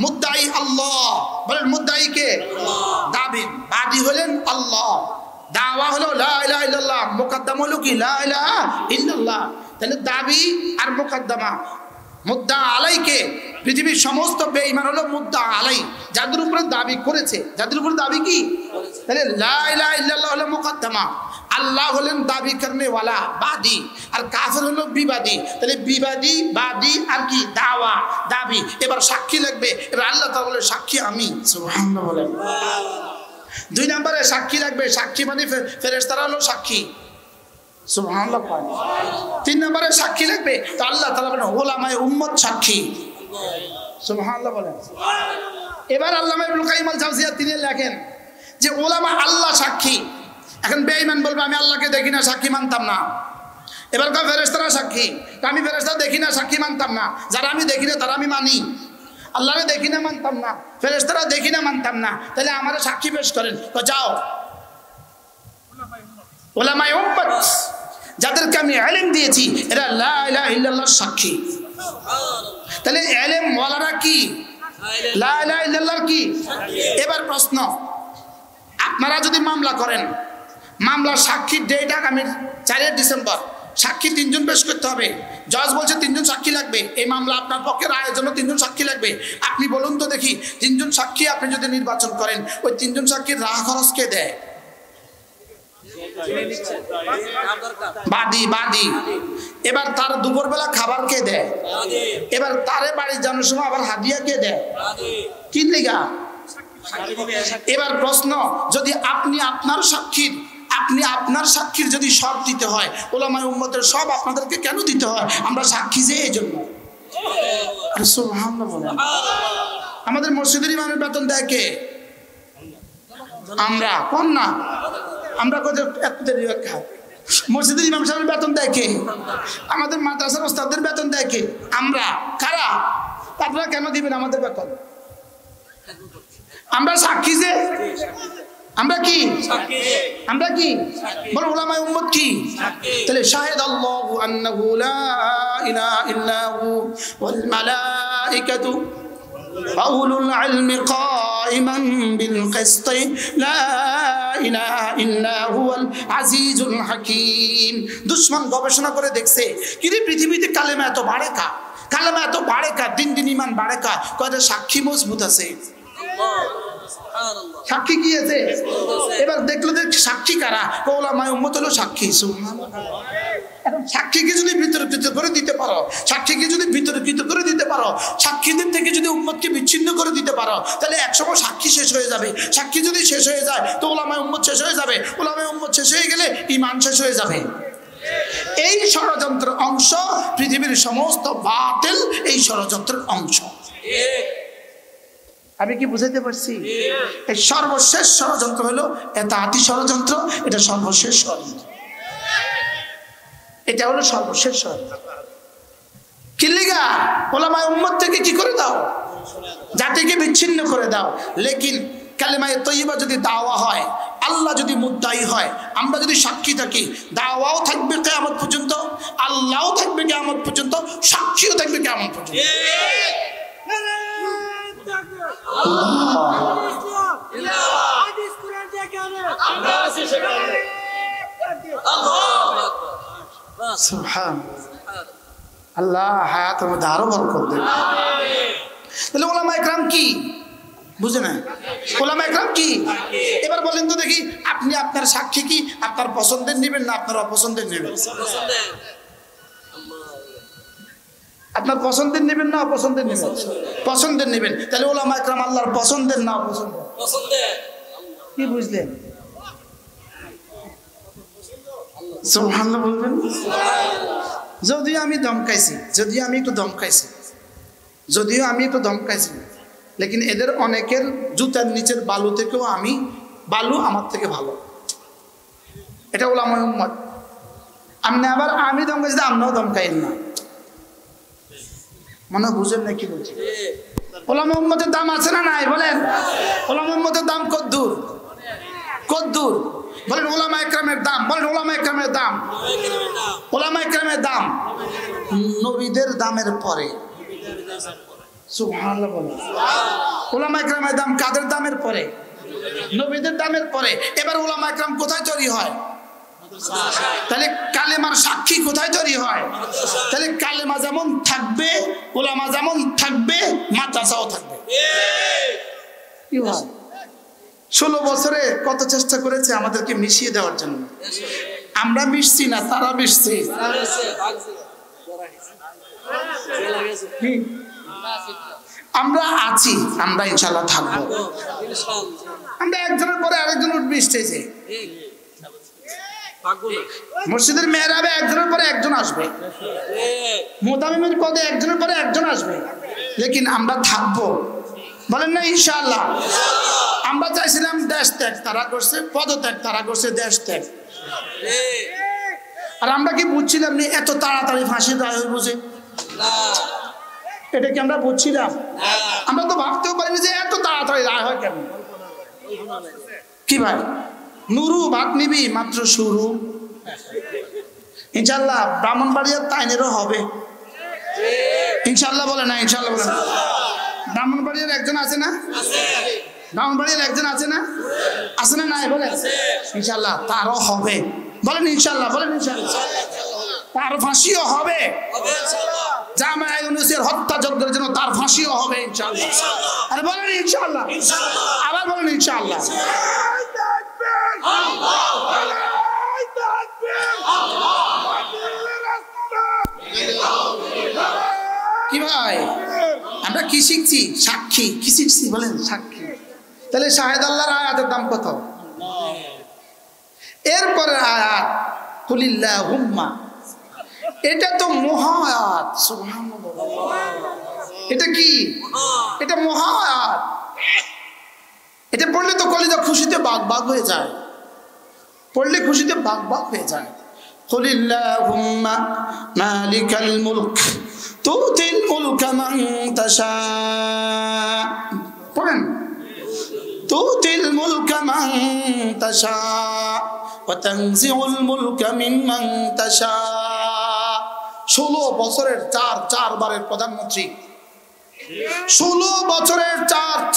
মুদ্দাই আল্লাহ। বলেন মুদ্দাই কে? দাবি, বাদী হলেন আল্লাহ। দাওয়া হলো লা ইলাহা ইল্লাল্লাহ, মুকদ্দম হলো কি? লা ইলাহা ইল্লাল্লাহ। তাহলে দাবি আর মুকদ্দমা। মুদ্দা আলাইকে, পৃথিবীর সমস্ত বেঈমান হলো মুদ্দা আলাই, যাদের উপরে দাবি করেছে, যাদের উপরে দাবি কি? তাহলে লা ইলাহা ইল্লাল্লাহ হলো মুকদ্দমা, আল্লাহ হলেন দাবি করনে ওয়ালা, বাদী, আর কাফের হলো বিবাদী। তাহলে বিবাদী, বাদী আর কি? দাওয়া, দাবি। এবার সাক্ষী লাগবে। এবার আল্লাহ তাআলা বলে সাক্ষী আমি। সুবহানাল্লাহ বলেন। 2 নম্বরে সাক্ষী লাগবে, সাক্ষী মানে ফেরেশতারা হলো সাক্ষী। সুবহানাল্লাহ। 3 নম্বরে সাক্ষী লাগবে, তো আল্লাহ তাআলা বলেন উলামায়ে উম্মত সাক্ষী। সুবহানাল্লাহ বলেন। এবার আল্লামা ইবনুল কাইয়িম আল জাওজিয়্যি তিনি লেখেন যে উলামা আল্লাহ সাক্ষী। এখন বেঈমান বলবে আমি আল্লাহকে দেখি না, সাক্ষী মানতাম না। এবার কয় ফেরেশতারা সাক্ষী, আমি ফেরেশতা দেখি না, সাক্ষী মানতাম না। যারা আমি দেখি না তারা আমি মানি। আল্লাহরে দেখি না, মানতাম না। ফেরেশতারা দেখি না, মানতাম না। তাহলে আমারে সাক্ষী পেশ করেন। যাও উলামায়ে উম্মত, যাদেরকে আমি ইলম দিয়েছি, এরা লা ইলাহা ইল্লাল্লাহর সাক্ষী। তাহলে ইলম ওয়ালারা কি? লা ইলাহা ইল্লাল্লাহর কি? এবার প্রশ্ন, আপনারা যদি মামলা করেন, মামলার সাক্ষীর ডেট আগামী 4 ডিসেম্বর, সাক্ষী 3 জন পেশ করতে হবে। জজ বলছে 3 জন সাক্ষী লাগবে, এই মামলা আপনার পক্ষে রায়ের জন্য 3 জন সাক্ষী লাগবে। আপনি বলুন তো দেখি, 3 জন সাক্ষী আপনি যদি নির্বাচন করেন, ওই 3 জন সাক্ষীর রাহ খরচ কে দেয়? বাদী, বাদী। এবার তার দুপুরবেলা খাবার কে দেয়? এবার তারে বাড়ি যাওয়ার সময় আবার হাদিয়া কে দেয়? কি লিগা? এবার প্রশ্ন, যদি আপনি আপনার সাক্ষীর যদি সব দিতে হয়, উলামায়ে উম্মতের সব আপনাদেরকে কেন দিতে হয়? আমরা সাক্ষী যে এই জন্য। সুবহানাল্লাহ বলেন। আমাদের মসজিদের ইমামের বেতন দেয় কে? আমরা। কোন না? আমরা মসজিদের ইমাম সাহেবের বেতন দেয় কে? আমাদের মাদ্রাসার ওস্তাদদের বেতন দেয় কে? আমরা। কারা? আপনারা কেন দিবেন আমাদের বেতন? আমরা সাক্ষী যে। আমরা কি? আমরা কি? বল উলামায়ে উম্মত কি? তাহলে শাহিদাল্লাহু আন্নাহু লা ইলাহা ইল্লাহু ওয়াল মালাইকাতু ওয়া উলুল ইলমি কাইমান বিল কিসত লা ইলাহা ইল্লা হুয়াল আজিজুল হাকীম। দুশমন গবেষণা করে দেখছে কি রে পৃথিবীতে কালেমা এত বাড়ে কা, কালেমা এত বাড়ে কা, দিন দিন ঈমান বাড়ে কা, কয়টা সাক্ষী মজবুত আছে। সাক্ষী কি আছে? এবার দেখলো যে সাক্ষী কারা? উলামায়ে উম্মত হলো সাক্ষী। সুবহানাল্লাহ। এখন সাক্ষীকে যদি বিতর্কিত করে দিতে পারো, সাক্ষীকে যদি বিতর্কিত করে দিতে পারো, সাক্ষীদের থেকে যদি উম্মতকে বিচ্ছিন্ন করে দিতে পারো, তাহলে একসময় সাক্ষী শেষ হয়ে যাবে। সাক্ষী যদি শেষ হয়ে যায় তো উলামায়ে উম্মত শেষ হয়ে যাবে। উলামায়ে উম্মত শেষ হয়ে গেলে ঈমান শেষ হয়ে যাবে। এই ষড়যন্ত্রের অংশ পৃথিবীর সমস্ত বাতিল, এই ষড়যন্ত্রের অংশ। আমি কি বুঝাইতে পারছি? এই সর্বশেষ ষড়যন্ত্র হলো এতাআতি ষড়যন্ত্র। এটা সর্বশেষ ষড়যন্ত্র, এটা হলো সর্বশেষ ষড়যন্ত্র। কি লিগা? ওলামায়ে উম্মত থেকে কি করে দাও? জাতিকে বিচ্ছিন্ন করে দাও। লেকিন কালেমায়ে তয়্যিবা যদি দাওয়া হয়, আল্লাহ যদি মুদ্দাই হয়, আমরা যদি সাক্ষী থাকি, দাওয়াও থাকবে কিয়ামত পর্যন্ত, আল্লাহও থাকবে কিয়ামত পর্যন্ত, সাক্ষীও থাকবে কিয়ামত পর্যন্ত। আল্লাহ হায়াতের মধ্যে আরো বরকত দেবে। তাহলে ওলামায়ে কেরাম কি বুঝে না? ওলামায়ে কেরাম কি? এবার বলেন তো দেখি, আপনি আপনার সাক্ষী কি আপনার পছন্দের নেবেন না আপনার অপছন্দের নেবেন? আপনার পছন্দের নেবেন না অপছন্দের নেবেন? পছন্দের নেবেন। তাহলে ওলামায়ে কেরাম আল্লাহর পছন্দের না অপছন্দের? কি বুঝলেন? সুবহানাল্লাহ বলবেন। যদিও আমি ধমকাইছি, যদিও আমি একটু ধমকাইছি, লেকিন এদের অনেকের জুতার নিচের বালু থেকেও বালু আমার থেকে ভালো। এটা ওলামায়ে উম্মত। আপনি আবার আমি ধমকাইছি, আপনিও ধমকাইন না, মনে বুঝেন না কি বলছি? ওলামায়ে উম্মতের দাম আছে না নাই বলেন? ওলামায়ে উম্মতের দাম কদ্দূর বলেন? ওলামায়ে কেরামের দাম বলেন? ওলামায়ে কেরামের দাম, ওলামায়ে কেরামের দাম নবীদের দামের পরে। সুবহানাল্লাহ বলেন। ওলামায়ে কেরামের দাম কাদের দামের পরে? নবীদের দামের পরে। এবার ওলামায়ে কেরাম কোথায় তৈরি হয়? তাহলে কালেমার সাক্ষী কোথায় তৈরি হয়? তাহলে কালেমা যেমন থাকবে, ওলামা যেমন থাকবে, মাদ্রাসাও থাকবে। কি হয়? 16 বছরে কত চেষ্টা করেছে আমাদেরকে মিশিয়ে দেওয়ার জন্য। আমরা মিশছি না, তারা মিশছে। আমরা আছি, আমরা ইনশাআল্লাহ থাকবো। আমরা একজনের পরে আরেকজন উঠবে স্টেজে। মসজিদের মেহরাবে একজনের পরে একজন আসবে, মুতামিমের পদে একজনের পরে একজন আসবে, লেকিন আমরা থাকবো। বলেন না ইনশাআল্লাহ? আমরা চাইছিলাম দেশ ত্যাগ, তারা করছে পদত্যাগ, তারা করছে দেশ ত্যাগ। আর আমরা কি বুঝছিলাম নি এত তাড়াতাড়ি ফাঁসির রায় হয়ে বুঝে? এটা কি আমরা বুঝছিলাম? আমরা তো ভাবতেও পারিনি যে এত তাড়াতাড়ি রায় হয় কেন। কি ভাই নুরু, ভাত নিবি? মাত্র শুরু। ইনশাআল্লাহ ব্রাহ্মণবাড়িয়ার তাইনেরও হবে ইনশাআল্লাহ। বলে না ইনশাআল্লাহ? বলে না? ব্রাহ্মণবাড়িয়ার একজন আছে না? ব্রাহ্মণবাড়িয়ার একজন আছে না? আছে না নাই? বলে ইনশাআল্লাহ তারও হবে। বলেন ইনশাআল্লাহ? বলেন ইনশাআল্লাহ? তার ফাঁসিও হবে। জামায়া ইউনূসের হত্যাযজ্ঞের জন্য তার ফাঁসিও হবে ইনশাআল্লাহ। আরে বলেন ইনশাআল্লাহ? আবার বলেন ইনশাআল্লাহ? কি ভাই আমরা কি শিখছি? সাক্ষী। কি শিখছি বলেন? সাক্ষী। তাহলে শাহেদ আল্লাহর আয়াতের দাম কত? এরপরে আয়াত কুলিল্লাহুম্মা, এটা তো মহা আয়াত। সুবহানাল্লাহ। এটা কি? এটা মহা আয়াত। এটা পড়লে তো কলিজা খুশিতে বাগ হয়ে যায়, পড়লে খুশিতে বাগ হয়ে যায়। কুলিল্লাহুম্মা মালিকাল মুলক তুতিল মুলকা মান তাশা। পড়েন তুতিল মুলকা মান তাশা ওয়া তানজিউল মুলকা মিম্মান তাশা। 16 বছরের চারবারের প্রধানমন্ত্রী, 16 বছরের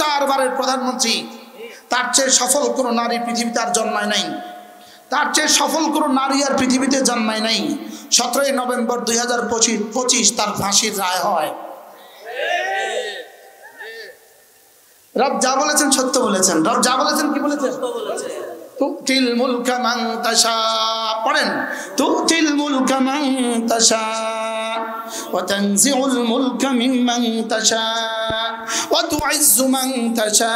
চারবারের প্রধানমন্ত্রী। তার চেয়ে সফল কোন নারী পৃথিবীতে আর জন্মায় নাই, তার চেয়ে সফল কোন নারী আর পৃথিবীতে জন্মায় নাই। 17 নভেম্বর 2025 তার ফাঁসির রায় হয়। রব যা বলেছেন সত্য বলেছেন। রব যা বলেছেন কি বলেছেন? তুতিল মুলকা মান তাশা। পড়েন তুতিল মুলকা মান তাশা ওয়া তানজিউল মুলকা মিম্মান তাশা ওয়া তুইজ্জু মান তাশা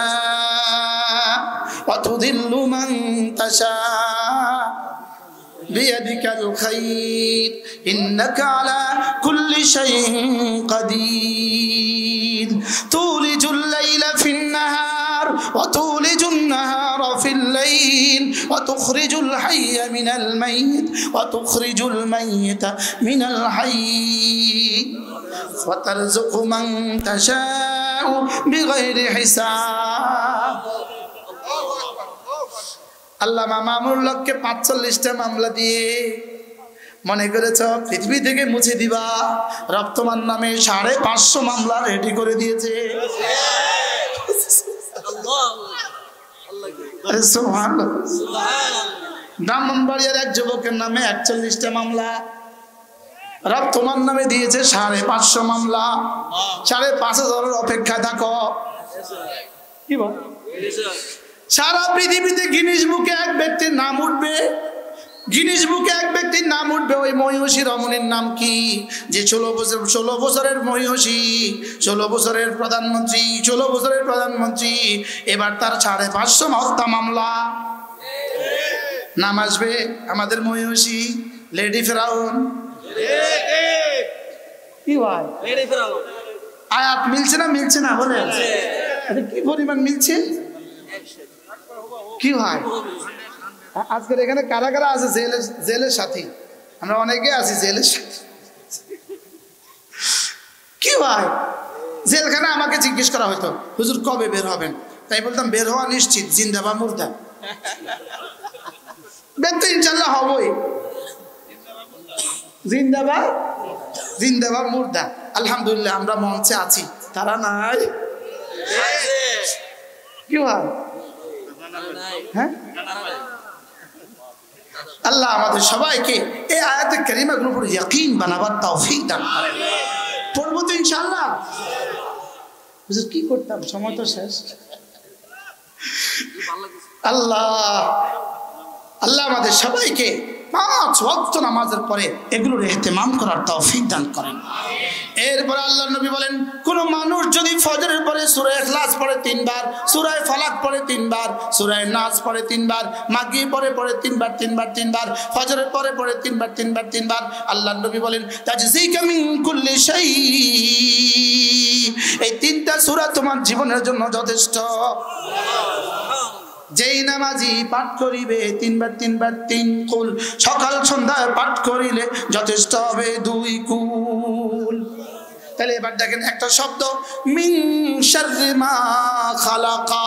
ওয়া তুযিল্লু মান তাশা বিয়াদিকাল খায়র ইন্নাকা আলা কুল্লি শাইইন কাদির তুলিজুল লাইলা ফিন وتولج النهار في الليل وتخرج الحي من الميت وتخرج الميت من الحي وترزق من تشاء بغير حساب আল্লামা মামুনুল হককে ৪৫টা মামলা দিয়ে মনে করেছ পৃথিবী থেকে মুছে দিবা, রব তোমার নামে ৫৫০ মামলা রেডি করে দিয়েছে। ব্রাহ্মণবাড়িয়ার এক যুবকের নামে ৪১টা মামলা, রব তোমার নামে দিয়েছে ৫৫০ মামলা। ৫৫০০ অপেক্ষায় থাকো। কি বল, সারা পৃথিবীতে গিনিস বুকে এক ব্যক্তির নাম উঠবে, গিনিস বুকে এক ব্যক্তির নাম উঠবে। ওই মহিষী রমণীর নাম কি? যে ১৬ বছরের মহিষী, ১৬ বছরের প্রধানমন্ত্রী, ১৬ বছরের প্রধানমন্ত্রী, এবার তার ৫৫০ হত্যা মামলা। নাম আসবে আমাদের মহিষী লেডি ফেরাউন। কি ভাই আয়াত মিলছে না? মিলছে না? বলে কি পরিমাণ মিলছে? কি হয় আজকের এখানে কারা কারা আছে জেলের সাথী? আমরা অনেকে আছি জেলের সাথী। কি ভাই, জেলখানে আমাকে জিজ্ঞেস করা হতো, হুজুর কবে বের হবেন? তাই বলতাম বের হওয়া নিশ্চিত, জিন্দা বা মুর্দা। বের তো ইনশাল্লাহ হবই, জিন্দা বা মুর্দা। আলহামদুলিল্লাহ আমরা মঞ্চে আছি, তারা নাই। কি ভাই, হ্যাঁ, আল্লাহ আমাদের সবাইকে এই আয়াতে কারিমাগুলোর উপর ইয়াকিন বানাবার তৌফিক দান করেন। পড়বো তো ইনশাআল্লাহ। হুজুর কি করতাম, সময় তো শেষ। আল্লাহ আমাদের সবাইকে 5 ওয়াক্ত নামাজের পরে এগুলোর ইহতিমাম করার তৌফিক দান করেন। এরপর আল্লাহর নবী বলেন, কোন মানুষ যদি ফজরের পরে সূরা ইখলাস পড়ে 3 বার, সূরা ফালাক পড়ে 3 বার, সূরা নাস পড়ে 3 বার, মাগরিব পরে 3 বার 3 বার 3 বার, ফজরের পরে 3 বার 3 বার 3 বার, আল্লাহর নবী বলেন তাজজিকা মিন কুল্লি শাই, এই 3টা সূরা তোমার জীবনের জন্য যথেষ্ট। যেই নামাজি পাঠ করিবে 3 বার 3 বার 3 কুল, সকাল সন্ধ্যায় পাঠ করিলে যথেষ্ট হবে 2 কুল। তাহলে এবার দেখেন একটা শব্দ, মিন শাররি মা খালাকা,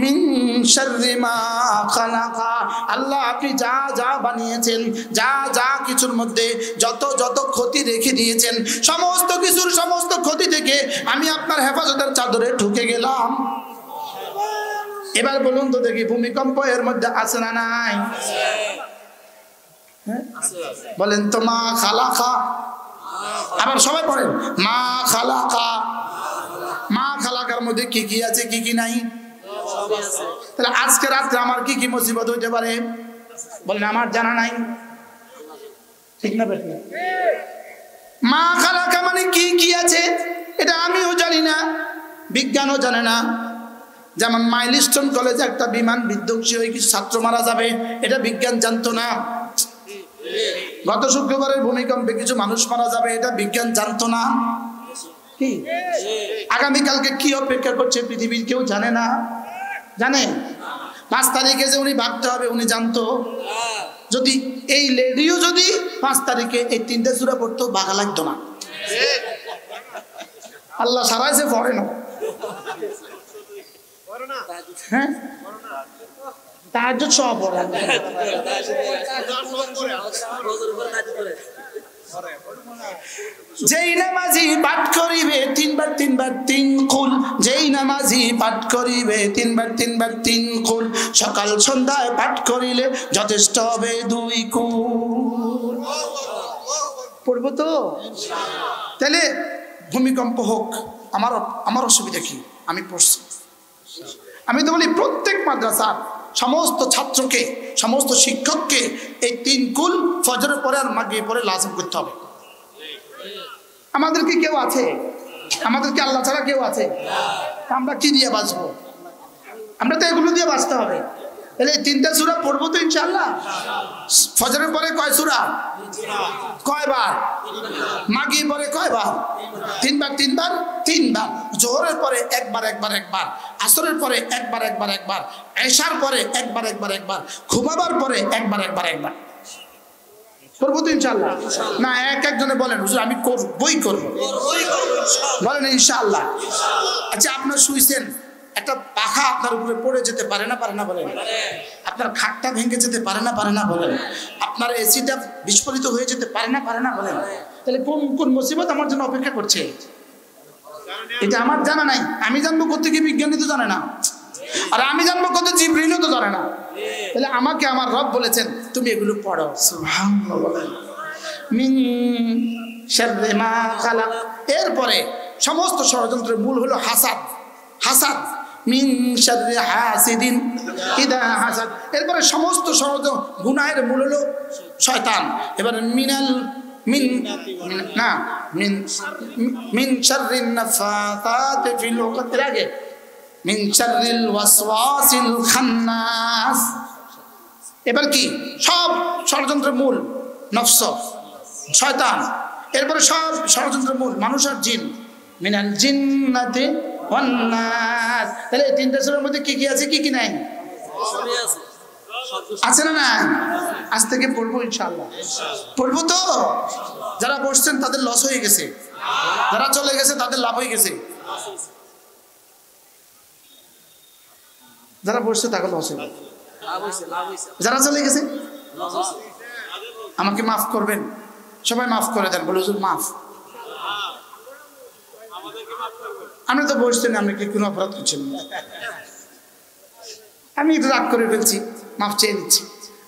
মিন শাররি মা খালাকা। আল্লাহ আপনি যা যা বানিয়েছেন, যা যা কিছুর মধ্যে যত যত ক্ষতি রেখে দিয়েছেন, সমস্ত কিছুর সমস্ত ক্ষতি থেকে আমি আপনার হেফাজতের চাদরে ঢুকে গেলাম। এবার বলুন তো দেখি, ভূমিকম্প এর মধ্যে আছে না নাই? বলেন তো মা খালাকা। আবার সবাই পড়েন মা খালাকা। মা খালাকার মধ্যে কি কি আছে, কি কি নাই? তাহলে আজকে রাত্রে আমার কি কি মুসিবত হইতে পারে? বলেন আমার জানা নাই। ঠিক না বেঠিক? মা খালাকা মানে কি কি আছে এটা আমিও জানি না, বিজ্ঞানও জানে না। যেমন মাইলস্টোন কলেজে একটা বিমান বিধ্বংসী হয়ে কিছু ছাত্র মারা যাবে, এটা বিজ্ঞান জানতো না। গত শুক্রবারের ভূমিকম্পে কিছু মানুষ মারা যাবে, এটা বিজ্ঞান জানতো না। কি আগামীকালকে কি অপেক্ষা করছে পৃথিবীর কেউ জানে না। জানে 5 তারিখে যে উনি ভাবতে হবে উনি জানতো? যদি এই লেডিও যদি 5 তারিখে এই 3টে সূরা পড়তো ভাগা লাগতো না। আল্লাহ সারাইছে পড়ে না। হ্যাঁ তাহাজ্জুদ সব পড়ে। যেই নামাজি পাঠ করিবে 3 বার 3 বার 3 কুল, যেই নামাজি পাঠ করিবে 3 বার 3 বার 3 কুল, সকাল সন্ধ্যায় পাঠ করিলে যথেষ্ট হবে 2 কুল। পড়বো তো? তাহলে ভূমিকম্প হোক, আমার অসুবিধা কি? আমি পড়ছি। আমি তো বলি প্রত্যেক মাদ্রাসার সমস্ত ছাত্রকে, সমস্ত শিক্ষককে এই 3 কুল ফজরের পরে আর মাগরিবের পরে লাজিম করতে হবে। আমাদের কি কেউ আছে? আমাদের কি আল্লাহ ছাড়া কেউ আছে? আমরা কি দিয়ে বাঁচবো? আমরা তো এগুলো দিয়ে বাঁচতে হবে। তাহলে তিনটা সূরা পড়বো তো ইনশাআল্লাহ। ফজরের পরে কয় সূরা? কয়বার? মাগরিব পরে কয়বার? তিনবার তিনবার তিনবার। জোহরের পরে একবার একবার একবার, আসরের পরে একবার একবার একবার, এশার পরে একবার একবার একবার, ঘুমাবার পরে একবার একবার একবার। করবো তো ইনশাআল্লাহ? না এক একজনে বলেন হুজুর আমি করবই করবো, বলেন ইনশাআল্লাহ। আচ্ছা আপনার শুইছেন, একটা পাখা আপনার উপরে পড়ে যেতে পারে না পারে না বলেন? আপনার খাটটা ভেঙে যেতে পারে না পারে না বলেন? আপনার এসিটা বিস্ফোরিত হয়ে যেতে পারে না পারে না বলেন? তাহলে কোন কোন মুসিবত আমার জন্য অপেক্ষা করছে? এটা আমার জানা নাই। আমি জানবো কোথা থেকে? বিজ্ঞানী তো জানে না, আর আমি জানবো কত জিবরিলও তো জানে না। তাহলে আমাকে আমার রব বলেছেন তুমি এগুলো পড়ো। সুবহানাল্লাহ বলেন। মিন শাররি মা খালাক। এরপরে সমস্ত ষড়যন্ত্রের মূল হলো হাসাদ। হাসাদ মিন শাররি হাসিদিন ইদা হাসাদ। এরপরে সমস্ত ষড়যন্ত্র গুনাহের মূল হলো শয়তান। এবারে মিনাল মিন না মিন মিন শাররিন নাফাতাতি ফিল উকাদ। আগে মিন শাররিল ওয়াসওয়াসিল খান্নাস। এবার কি? সব ষড়যন্ত্রের মূল নফস, শয়তান। এরপরে সব ষড়যন্ত্রের মূল মানুষ আর জিন। মিনাল জিন্নাতি ওয়ান নাস। তাহলে এই তিনটা সূরার মধ্যে কি কি আছে কি কি নাই? আছে না? না আজ থেকে পড়বো ইনশাআল্লাহ। পড়বো তো? যারা বসছেন তাদের লস হয়ে গেছে, যারা চলে গেছে তাদের লাভ হয়ে গেছে। যারা বসছে তাকে লস হয়ে গেছে, যারা চলে গেছে আমাকে মাফ করবেন, সবাই মাফ করে দেন। বলে হুজুর মাফ। আপনি তো বসছেন, আপনি কি কোনো অপরাধ করছেন? আমি একটু রাগ করে ফেলছি, মাফ চেয়ে নিচ্ছি।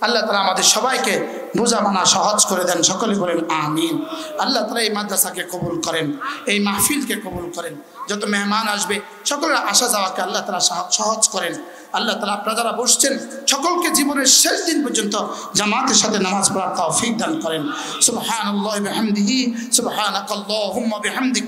আল্লাহ তাআলা আমাদের সবাইকে বোঝা মানা সহজ করে দেন। সকলে বলেন আমিন। আল্লাহ তাআলা এই মাদ্রাসাকে কবুল করেন, এই মাহফিলকে কবুল করেন। যত মেহমান আসবে সকলের আসা যাওয়াকে আল্লাহ তাআলা সহজ করেন। আল্লাহ তাআলা আপনারা যারা বসছেন সকলকে জীবনের শেষ দিন পর্যন্ত জামাতের সাথে নামাজ পড়ার তৌফিক দান করেন। সুবহানাল্লাহি ওয়া বিহামদিহি, সুবহানাকাল্লাহুম্মা বিহামদিক।